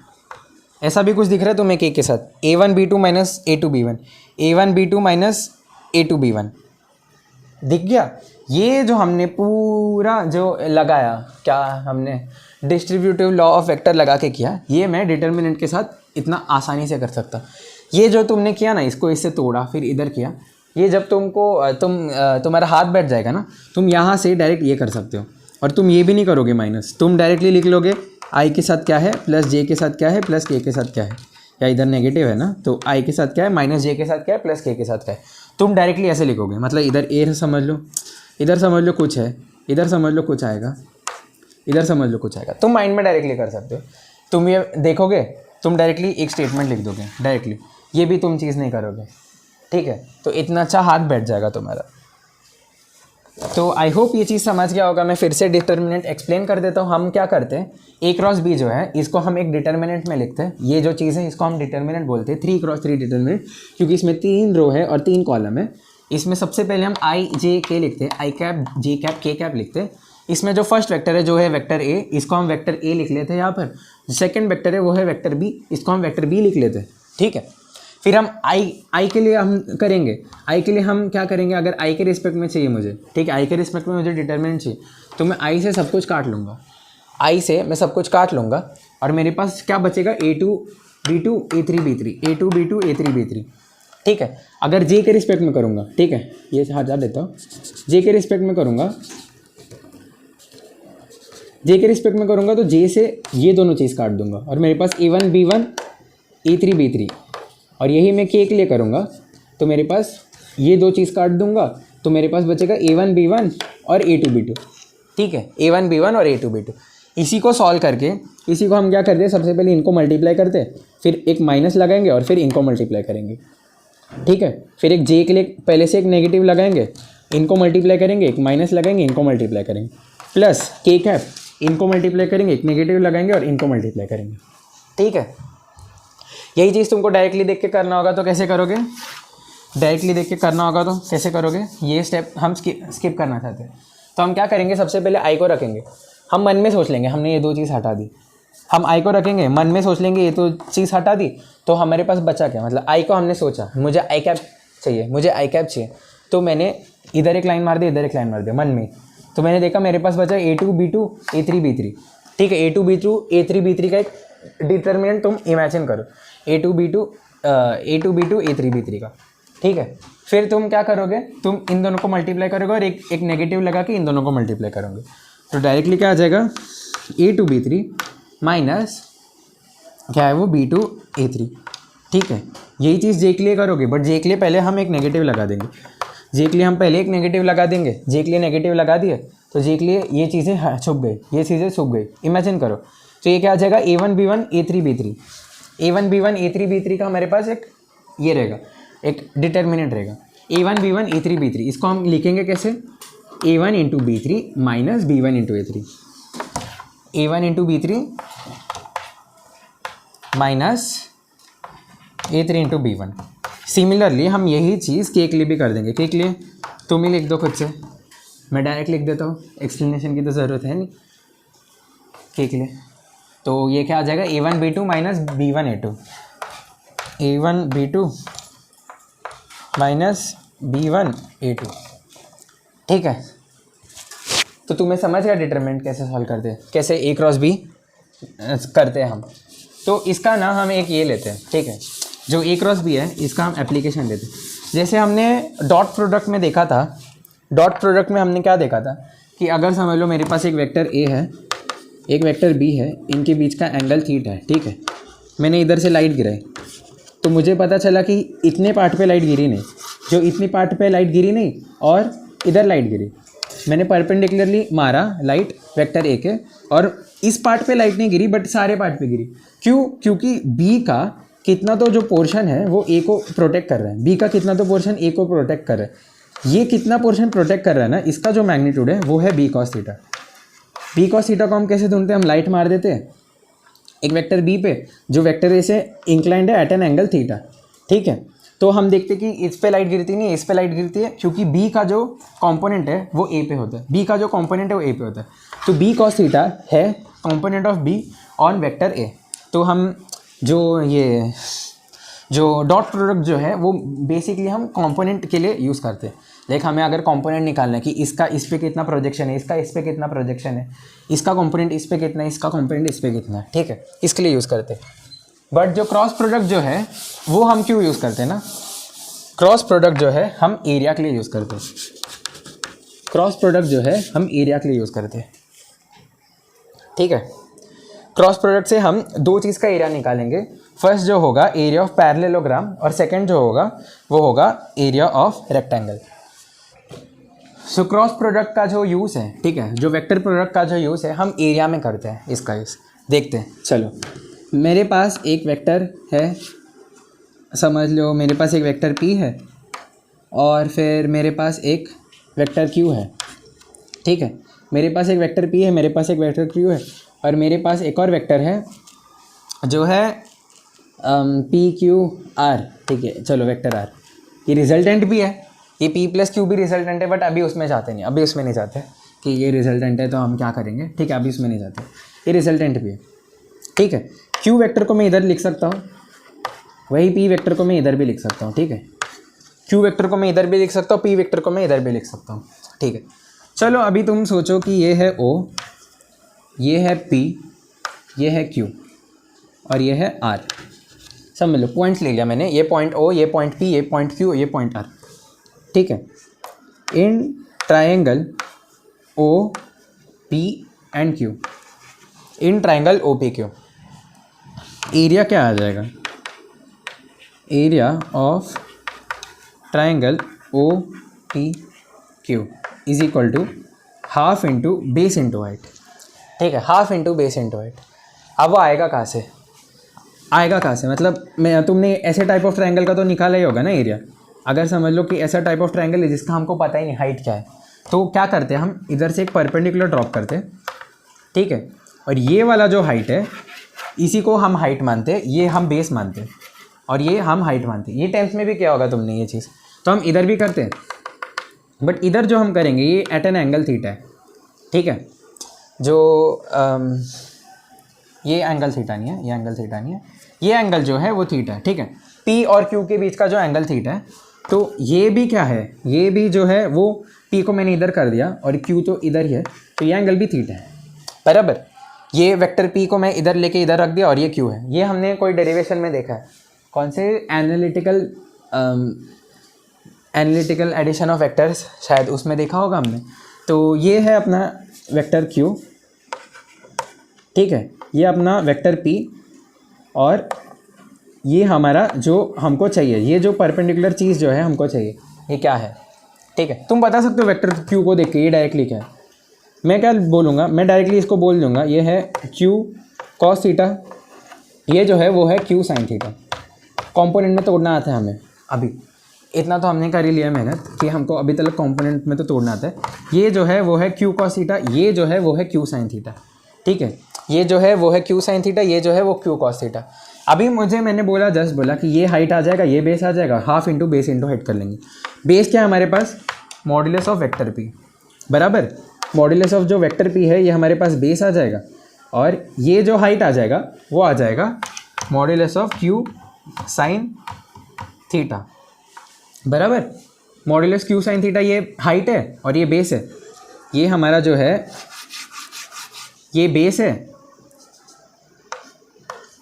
ऐसा भी कुछ दिख रहा है तुम्हें के साथ, A1 B2 minus A2 B1, A1 B2 minus A2 B1 दिख गया। ये जो हमने पूरा जो लगाया, क्या हमने डिस्ट्रीब्यूटिव लॉ ऑफ वेक्टर लगा के किया, ये मैं डिटर्मिनेंट के साथ इतना आसानी से कर सकता। ये जो तुमने किया ना, इसको इससे तोड़ा फिर इधर किया, ये जब तुम्हारा हाथ बैठ जाएगा ना, तुम यहाँ से डायरेक्ट ये कर सकते हो। और तुम ये भी नहीं करोगे माइनस, तुम डायरेक्टली लिख लोगे आई के साथ क्या है प्लस जे के साथ क्या है प्लस के साथ क्या है, या इधर नेगेटिव है ना, तो आई के साथ क्या है माइनस जे के साथ क्या है प्लस के साथ क्या है। तुम डायरेक्टली ऐसे लिखोगे, मतलब इधर ए समझ लो, इधर समझ लो कुछ है, इधर समझ लो कुछ आएगा, इधर समझ लो कुछ आएगा, तुम माइंड में डायरेक्टली कर सकते हो। तुम ये देखोगे, तुम डायरेक्टली एक स्टेटमेंट लिख दोगे डायरेक्टली, ये भी तुम चीज़ नहीं करोगे, ठीक है। तो इतना अच्छा हाथ बैठ जाएगा तुम्हारा। तो आई होप ये चीज़ समझ गया होगा। मैं फिर से डिटर्मिनेंट एक्सप्लेन कर देता हूँ। हम क्या करते हैं, ए क्रॉस बी जो है इसको हम एक डिटर्मिनेंट में लिखते हैं। ये जो चीज़ है इसको हम डिटर्मिनेंट बोलते हैं, 3x3 डिटर्मिनेंट, क्योंकि इसमें 3 रो है और 3 कॉलम है। इसमें सबसे पहले हम आई जे के लिखते हैं, आई कैप जे कैप के कैप लिखते हैं। इसमें जो फर्स्ट वेक्टर है जो है वेक्टर ए, इसको हम वेक्टर ए लिख लेते हैं यहाँ पर। सेकेंड वेक्टर है वो है वेक्टर बी, इसको हम वेक्टर बी लिख लेते हैं, ठीक है। फिर हम आई के लिए हम करेंगे, आई के लिए हम क्या करेंगे, अगर आई के रिस्पेक्ट में चाहिए मुझे, ठीक है, आई के रिस्पेक्ट में मुझे डिटर्मिनेंट चाहिए, तो मैं आई से सब कुछ काट लूँगा, आई से मैं सब कुछ काट लूँगा और मेरे पास क्या बचेगा, A2 B2 A3 B3, A2 B2 A3 B3, ठीक है। अगर जे के रिस्पेक्ट में करूँगा, ठीक है, ये हटा देता हूँ, जे के रिस्पेक्ट में करूँगा, जे के रिस्पेक्ट में करूँगा तो जे से ये दोनों चीज़ काट दूंगा और मेरे पास A1 B1 A3 B3, और यही मैं के लिए करूँगा तो मेरे पास ये दो चीज़ काट दूंगा तो मेरे पास बचेगा A1 B1 और A2 B2, ठीक है, A1 B1 और A2 B2। इसी को सॉल्व करके इसी को हम क्या करते हैं, सबसे पहले इनको मल्टीप्लाई करते हैं, फिर एक माइनस लगाएंगे और फिर इनको मल्टीप्लाई करेंगे, ठीक है। फिर एक जे के लिए पहले से एक नेगेटिव लगाएंगे, इनको मल्टीप्लाई करेंगे, एक माइनस लगाएंगे, इनको मल्टीप्लाई करेंगे, प्लस के कैप, इनको मल्टीप्लाई करेंगे, एक नेगेटिव लगाएंगे और इनको मल्टीप्लाई करेंगे, ठीक है। यही चीज़ तुमको डायरेक्टली देख के करना होगा तो कैसे करोगे, डायरेक्टली देख के करना होगा तो कैसे करोगे, ये स्टेप हम स्किप करना चाहते हैं। तो हम क्या करेंगे, सबसे पहले आई को रखेंगे, हम मन में सोच लेंगे हमने ये दो चीज़ हटा दी, हम आई को रखेंगे, मन में सोच लेंगे ये तो चीज़ हटा दी, तो हमारे पास बचा क्या, मतलब आई को हमने सोचा मुझे आई कैप चाहिए, मुझे आई कैप चाहिए, तो मैंने इधर एक लाइन मार दी, इधर एक लाइन मार दिया मन में, तो मैंने देखा मेरे पास बचा A2 B2 A3 B3, ठीक है। A2 B2 A3 B3 का एक डिटर्मिनेंट तुम इमेजिन करो, A2 B2 A3 B3 का, ठीक है। फिर तुम क्या करोगे, तुम इन दोनों को मल्टीप्लाई करोगे और एक नेगेटिव लगा के इन दोनों को मल्टीप्लाई करोगे, तो डायरेक्टली क्या आ जाएगा, A2 B3 माइनस क्या है वो B2 A3, ठीक है। यही चीज़ जे के लिए करोगे, बट जे के लिए पहले हम एक नेगेटिव लगा देंगे, जे के लिए हम पहले एक नेगेटिव लगा देंगे, जे के लिए नेगेटिव लगा दिए तो जे के लिए ये चीज़ें छुप गई, ये चीज़ें छुप गई, इमेजिन करो। तो ये क्या आ जाएगा, A1 B1 A3 B3, A1 B1 A3 B3 का हमारे पास एक ये रहेगा, एक डिटर्मिनेंट रहेगा, A1 B1 A3 B3, इसको हम लिखेंगे कैसे, A1 into B3 minus B1 into A3, A1 into B3 minus A3 into B1। Similarly हम यही चीज़ के लिए भी कर देंगे, के लिए तुम ही लिख दो खुद से, मैं डायरेक्ट लिख देता हूँ, एक्सप्लेनेशन की तो ज़रूरत है नहीं के लिए। तो ये क्या आ जाएगा, A1 B2 minus B1 A2, A1 B2 minus B1 A2, ठीक है। तो तुम्हें समझ गया डिटरमिनेंट कैसे सॉल्व करते हैं, कैसे A क्रॉस B करते हैं हम। तो इसका ना हम एक ये लेते हैं, ठीक है, जो A क्रॉस B है इसका हम एप्लीकेशन लेते हैं। जैसे हमने डॉट प्रोडक्ट में देखा था, डॉट प्रोडक्ट में हमने क्या देखा था कि अगर समझ लो मेरे पास एक वेक्टर A है, एक वेक्टर B है, इनके बीच का एंगल थीटा है, ठीक है। मैंने इधर से लाइट गिराई तो मुझे पता चला कि इतने पार्ट पे लाइट गिरी नहीं, जो इतनी पार्ट पे लाइट गिरी नहीं और इधर लाइट गिरी, मैंने परपेंडिकुलरली मारा लाइट वेक्टर A के, और इस पार्ट पे लाइट नहीं गिरी बट सारे पार्ट पे गिरी। क्यों, क्योंकि B का कितना तो जो पोर्शन है वो A को प्रोटेक्ट कर रहा है, B का कितना तो पोर्शन A को प्रोटेक्ट कर रहा है। ये कितना पोर्शन प्रोटेक्ट कर रहा है ना, इसका जो मैग्नीट्यूड है वो है B cos theta. B cos theta को हम कैसे ढूंढते हैं, हम लाइट मार देते हैं एक वेक्टर B पे जो वेक्टर A से इंक्लाइंड है एट एन एंगल थीटा, ठीक है। तो हम देखते हैं कि इस पे लाइट गिरती नहीं है, इस पे लाइट गिरती है, क्योंकि B का जो कंपोनेंट है वो A पे होता है, B का जो कंपोनेंट है वो A पे होता है। तो B cos थीटा है component of B on vector A। तो हम जो डॉट प्रोडक्ट जो है वो बेसिकली हम कंपोनेंट के लिए यूज़ करते हैं। लाइक हमें अगर कंपोनेंट निकालना है कि इसका इस पे कितना प्रोजेक्शन है, इसका इस पे कितना प्रोजेक्शन है, इसका कंपोनेंट इस पे कितना है, इसका कंपोनेंट इस पे कितना है, ठीक है, इसके लिए यूज़ करते हैं। बट जो क्रॉस प्रोडक्ट जो है वो हम क्यों यूज़ करते हैं ना, क्रॉस प्रोडक्ट जो है हम एरिया के लिए यूज़ करते हैं, क्रॉस प्रोडक्ट जो है हम एरिया के लिए यूज़ करते हैं, ठीक है। क्रॉस प्रोडक्ट से हम दो चीज़ का एरिया निकालेंगे, फर्स्ट जो होगा एरिया ऑफ पैरेललोग्राम और सेकंड जो होगा वो होगा area of rectangle. So cross product का जो यूज़ है, ठीक है, जो वेक्टर प्रोडक्ट का जो यूज़ है हम एरिया में करते हैं, इसका यूज़ देखते हैं। चलो मेरे पास एक वेक्टर है, समझ लो मेरे पास एक वेक्टर p है और फिर मेरे पास एक वेक्टर q है, ठीक है। मेरे पास एक वेक्टर p है, मेरे पास एक वेक्टर q है और मेरे पास एक और वेक्टर है जो है p q r, ठीक है। चलो वेक्टर r, ये रिजल्टेंट भी है, ये p प्लस q भी रिजल्टेंट है, बट अभी उसमें जाते नहीं, अभी उसमें नहीं जाते कि ये रिजल्टेंट है तो हम क्या करेंगे, ठीक है, अभी उसमें नहीं जाते, ये रिजल्टेंट भी है, ठीक है। q वेक्टर को मैं इधर लिख सकता हूँ, वही p वेक्टर को मैं इधर भी लिख सकता हूँ, ठीक है। q वेक्टर को मैं इधर भी लिख सकता हूँ, p वेक्टर को मैं इधर भी लिख सकता हूँ, ठीक है। चलो अभी तुम सोचो कि ये है o, ये है p, ये है q और ये है r, समझ लो पॉइंट्स ले लिया मैंने, ये पॉइंट o, ये पॉइंट p, ये पॉइंट q, ये पॉइंट r, ठीक है। इन triangle o p and q, इन triangle o p q area क्या आ जाएगा, area of triangle O P Q is equal to half into base into height, ठीक है, half into base into height. अब वो आएगा कहाँ से, आएगा कहाँ से, मतलब मैं तुमने ऐसे टाइप ऑफ ट्रायंगल का तो निकाला ही होगा ना एरिया। अगर समझ लो कि ऐसा टाइप ऑफ ट्रायंगल है जिसका हमको पता ही नहीं हाइट क्या है, तो क्या करते हैं हम इधर से एक परपेंडिकुलर ड्रॉप करते हैं, ठीक है। और ये वाला जो हाइट है इसी को हम हाइट मानते हैं, ये हम बेस मानते हैं और ये हम हाइट मानते हैं। ये टेंथ में भी क्या होगा तुमने ये चीज़, तो हम इधर भी करते हैं, बट इधर जो हम करेंगे ये एट एन एंगल थीटा है, ठीक है। जो ये एंगल थीटा नहीं है, ये एंगल थीटा नहीं है, ये एंगल जो है वो थीटा है, ठीक है। पी और क्यू के बीच का जो एंगल थीटा है, तो ये भी क्या है, ये भी जो है वो पी को मैंने इधर कर दिया और क्यू तो इधर ही है, तो ये एंगल भी थीटा है, बराबर। ये वेक्टर पी को मैं इधर लेके इधर रख दिया और ये क्यू है, ये हमने कोई डेरिवेशन में देखा है, कौन से एनालिटिकल एडिशन ऑफ वेक्टर्स, शायद उसमें देखा होगा हमने। तो ये है अपना वेक्टर क्यू, ठीक है, ये अपना वेक्टर पी और ये हमारा जो हमको चाहिए, ये जो परपेंडिकुलर चीज़ जो है हमको चाहिए, ये क्या है, ठीक है। तुम बता सकते हो वेक्टर क्यू को देख के ये डायरेक्टली क्या है। मैं क्या बोलूँगा, मैं डायरेक्टली इसको बोल दूँगा ये है क्यू कॉस थीटा, ये जो है वो है क्यू साइन थीटा। कंपोनेंट में तोड़ना आता है हमें, अभी इतना तो हमने कर ही लिया मेहनत कि हमको अभी तक कंपोनेंट में तो तोड़ना आता है। ये जो है वो है क्यू कॉस थीटा, ये जो है वो है क्यू साइन थीटा, ठीक है। ये जो है वो है क्यू साइन थीटा, ये जो है वो क्यू कॉस थीटा। अभी मैंने बोला जस्ट बोला कि ये हाइट आ जाएगा, ये बेस आ जाएगा, half into base into height कर लेंगे। बेस क्या है हमारे पास, मॉड्यूलस ऑफ वेक्टर पी, बराबर। मॉड्यूलस ऑफ जो वेक्टर पी है ये हमारे पास बेस आ जाएगा और ये जो हाइट आ जाएगा वो आ जाएगा modulus of Q sine theta, बराबर। मॉड्यूलस क्यू साइन थीटा ये हाइट है और ये बेस है, ये हमारा जो है ये बेस है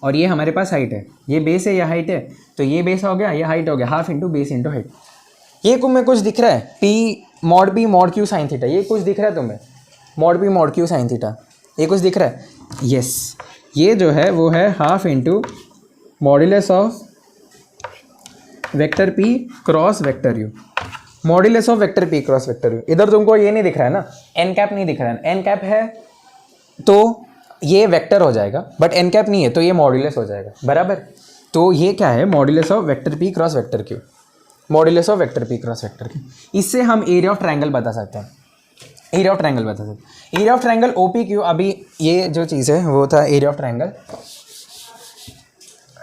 और ये हमारे पास हाइट है, ये बेस है या हाइट है, तो ये बेस हो गया, ये हाइट हो गया, half into base into height. ये तुम्हें कुछ दिख रहा है, P mod Q sine theta, ये कुछ दिख रहा है तुम्हें, mod P mod Q sine theta, ये कुछ दिख रहा है, यस। ये जो है वो है half into modulus of vector P cross vector you, modulus of vector P cross vector you. इधर तुमको ये नहीं दिख रहा है ना, एन कैप नहीं दिख रहा है, एन कैप है तो ये वेक्टर हो जाएगा, बट एन कैप नहीं है तो ये मॉड्यूलस हो जाएगा, बराबर। तो ये क्या है, modulus of vector P cross vector Q, modulus of vector P cross vector Q. इससे हम एरिया ऑफ ट्रायंगल बता सकते हैं, एरिया ऑफ ट्रायंगल बता सकते हैं। Area of triangle O P Q, अभी ये जो चीज़ है वो था एरिया ऑफ ट्रायंगल,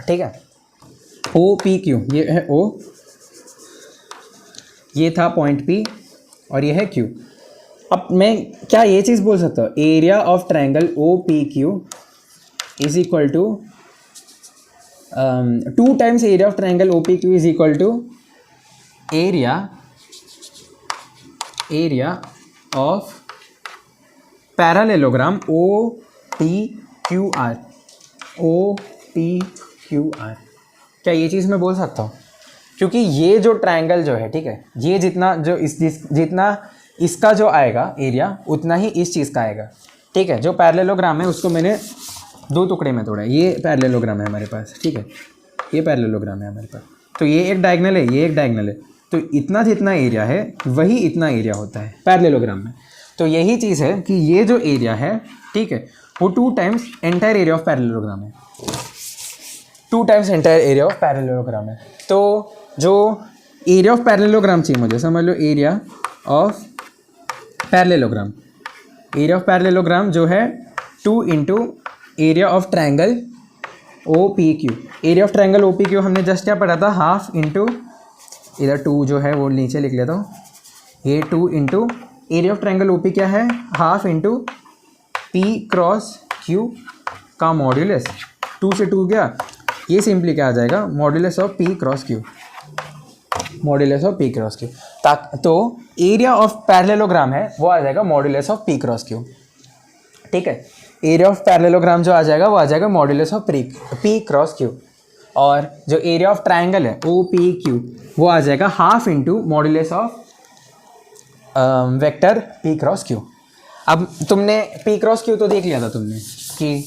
ठीक है। ओ पी क्यू, ये है ओ, ये था पॉइंट पी और ये है क्यू। अब मैं क्या ये चीज़ बोल सकता हूँ, area of triangle O P Q is equal to 2 times area of triangle O P Q is equal to area of parallelogram O P Q R, O P Q R, क्या ये चीज़ मैं बोल सकता हूँ? क्योंकि ये जो ट्रायंगल जो है, ठीक है, ये जितना जो जितना इसका जो आएगा एरिया उतना ही इस चीज़ का आएगा, ठीक है। जो पैरेललोग्राम है उसको मैंने 2 टुकड़े में तोड़ा है। ये पैरेललोग्राम है हमारे पास, ठीक है, ये पैरेललोग्राम है हमारे पास। तो ये एक डायगोनल है, ये एक डायगोनल है, तो इतना जितना एरिया है वही इतना एरिया होता है पैरेललोग्राम में। तो यही चीज़ है कि ये जो एरिया है, ठीक है, वो 2 times entire area of parallelogram है, 2 times entire area of parallelogram है। तो जो एरिया ऑफ पैरेललोग्राम चाहिए मुझे, समझ लो area of parallelogram, area of parallelogram जो है 2 into area of triangle O P Q. Area of triangle O P Q हमने जस्ट क्या पढ़ा था, हाफ इंटू, इधर 2 जो है वो नीचे लिख लेता हूँ, ये 2 into area of triangle O P क्या है, half into P cross Q का मॉड्यूलस, 2 से 2 गया, ये सिंपली क्या आ जाएगा, modulus of P cross Q, modulus of P cross Q. तो एरिया ऑफ पैरेललोग्राम है वो आ जाएगा modulus of P cross Q, ठीक है। एरिया ऑफ पैरेललोग्राम जो आ जाएगा वो आ जाएगा modulus of P cross Q, और जो एरिया ऑफ ट्रायंगल है ओ पी क्यू वो आ जाएगा half into modulus of vector P cross Q. अब तुमने पी क्रॉस क्यू तो देख लिया था तुमने कि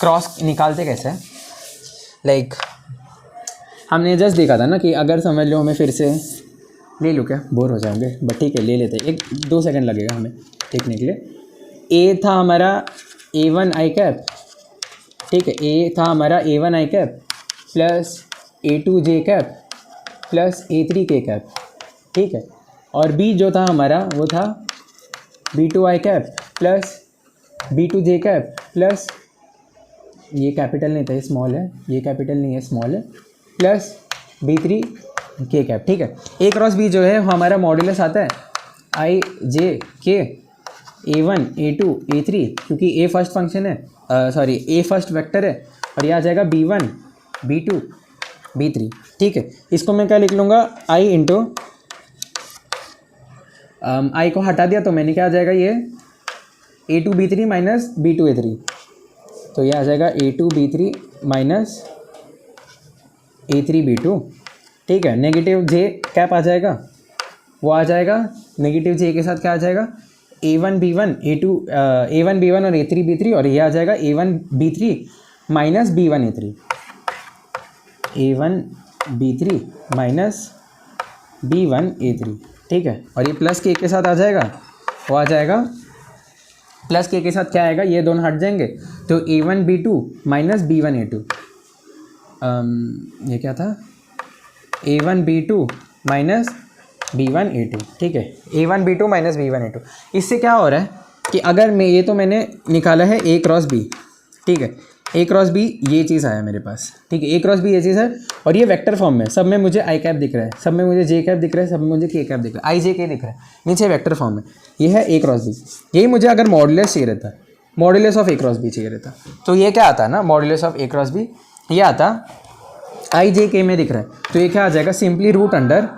क्रॉस निकालते कैसे हैं, लाइक हमने जस्ट देखा था ना कि अगर समझ लो, हमें फिर से ले लो, क्या बोर हो जाएंगे, बट ठीक है ले लेते हैं, 1-2 सेकंड लगेगा हमें देखने के लिए। ए था हमारा A1 आई कैप, ठीक है, ए था हमारा A1 आई कैप प्लस A2 जे कैप प्लस A3 के कैप, ठीक है, और बी जो था हमारा वो था B2 आई कैप प्लस B2 जे कैप प्लस, ये कैपिटल नहीं था, ये स्मॉल है, ये कैपिटल नहीं है, स्मॉल है, प्लस B3 के कैप, ठीक है। ए क्रॉस बी जो है हमारा मॉड्यूलस आता है आई जे के A1 A2 A3, क्योंकि ए फर्स्ट फंक्शन है, सॉरी ए फर्स्ट वेक्टर है, और ये आ जाएगा B1 B2 B3, ठीक है। इसको मैं क्या लिख लूँगा, आई इंटू आई को हटा दिया तो मैंने क्या आ जाएगा, ये A2 B3 minus B2 A3, तो ये आ जाएगा A2 B3 minus A3 B2, ठीक है। नेगेटिव जे कैप आ जाएगा, वो आ जाएगा नेगेटिव जे के साथ क्या आ जाएगा, A1 B1 A2 A1 B1 और A3 B3, और ये आ जाएगा A1 B3 minus B1 A3, A1 B3 minus B1 A3, ठीक है। और ये प्लस के साथ आ जाएगा, वो आ जाएगा प्लस के साथ क्या आएगा, ये दोनों हट जाएंगे, तो A1 B2 minus B1 A2, ये क्या था, A1 B2 minus B1 A2, ठीक है, A1 B2 minus B1 A2। इससे क्या हो रहा है कि अगर मैं ये तो मैंने निकाला है A क्रॉस बी, ठीक है, A क्रॉस बी ये चीज़ आया मेरे पास, ठीक है, A क्रॉस बी ये चीज़ है, और ये वेक्टर फॉर्म में, सब में मुझे आई कैप दिख रहा है, सब में मुझे जे कैप दिख रहा है, सब में मुझे के कैप दिख रहा है, आई जे के दिख रहा है, नीचे वेक्टर फॉर्म में, ये है A क्रॉस बी। यही मुझे अगर मॉड्यूलस चाहिए रहता, modulus of A cross B चाहिए रहता, तो ये क्या आता है ना, modulus of A cross B ये आता आई जे के में दिख रहा है, तो ये क्या आ जाएगा, simply root under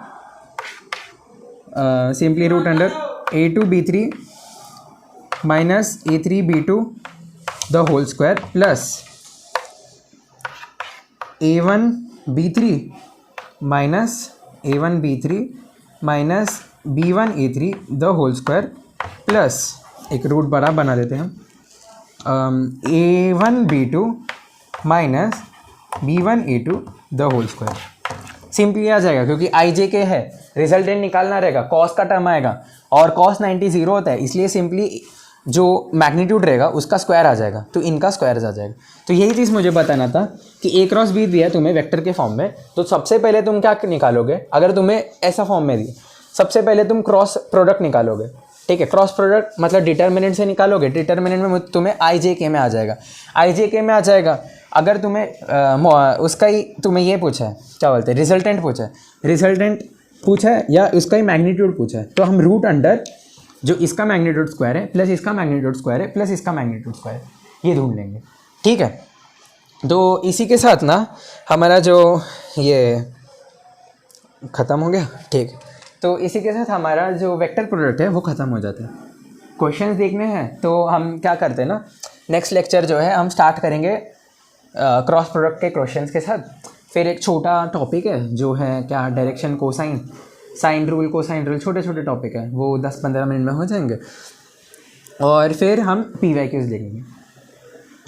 A2 B3 minus A3 B2 the whole square plus A1 B3 minus A1 B3 minus B1 A3 the whole square plus, एक रूट बड़ा बना देते हैं हम, A1 B2 minus B1 A2 the whole square. Simply आ जाएगा क्योंकि आई जे के है, रिजल्टेंट निकालना रहेगा, कॉस का टर्म आएगा, और कॉस 90 0 होता है, इसलिए सिंपली जो मैग्नीट्यूड रहेगा उसका स्क्वायर आ जाएगा, तो इनका स्क्वायर आ जाएगा। तो यही चीज़ मुझे बताना था कि A क्रॉस बी दिया है तुम्हें वेक्टर के फॉर्म में, तो सबसे पहले तुम क्या निकालोगे, अगर तुम्हें ऐसा फॉर्म में दिया, सबसे पहले तुम क्रॉस प्रोडक्ट निकालोगे, ठीक है, क्रॉस प्रोडक्ट मतलब डिटर्मिनेंट से निकालोगे, डिटर्मिनेंट में तुम्हें आई जे के में आ जाएगा, आई जे के में आ जाएगा। अगर तुम्हें उसका ही तुम्हें ये पूछा है, क्या बोलते हैं, रिजल्टेंट पूछा है या उसका ही मैग्नीट्यूड पूछा है, तो हम रूट अंडर जो इसका मैग्नीट्यूड स्क्वायर है प्लस इसका मैग्नीट्यूड स्क्वायर है प्लस इसका मैग्नीट्यूड स्क्वायर, ये ढूंढ लेंगे, ठीक है। तो इसी के साथ ना हमारा जो ये ख़त्म हो गया, ठीक है। तो इसी के साथ हमारा जो वेक्टर प्रोडक्ट है वो ख़त्म हो जाता है। क्वेश्चंस देखने हैं तो हम क्या करते हैं ना, नेक्स्ट लेक्चर जो है हम स्टार्ट करेंगे क्रॉस प्रोडक्ट के क्वेश्चंस के साथ, फिर एक छोटा टॉपिक है जो है क्या, direction cosine, sine rule cosine rule, छोटे छोटे टॉपिक है, वो 10-15 मिनट में हो जाएंगे। और फिर हम PYQs देखेंगे।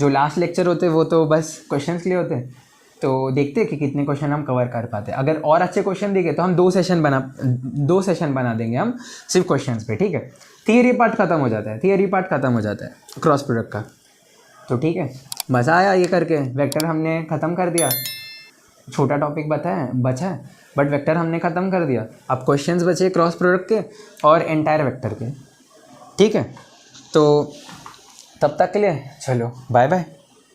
जो लास्ट लेक्चर होते हैं वो तो बस क्वेश्चंस के लिए होते हैं, तो देखते हैं कि कितने क्वेश्चन हम कवर कर पाते हैं। अगर और अच्छे क्वेश्चन दिखे तो हम 2 सेशन बना देंगे हम सिर्फ क्वेश्चंस पे, ठीक है। थियरी पार्ट खत्म हो जाता है क्रॉस प्रोडक्ट का। तो ठीक है, मज़ा आया ये करके। वेक्टर हमने ख़त्म कर दिया, छोटा टॉपिक बचा है बट वेक्टर हमने ख़त्म कर दिया। अब क्वेश्चंस बचे क्रॉस प्रोडक्ट के और एंटायर वेक्टर के, ठीक है। तो तब तक के लिए चलो बाय बाय।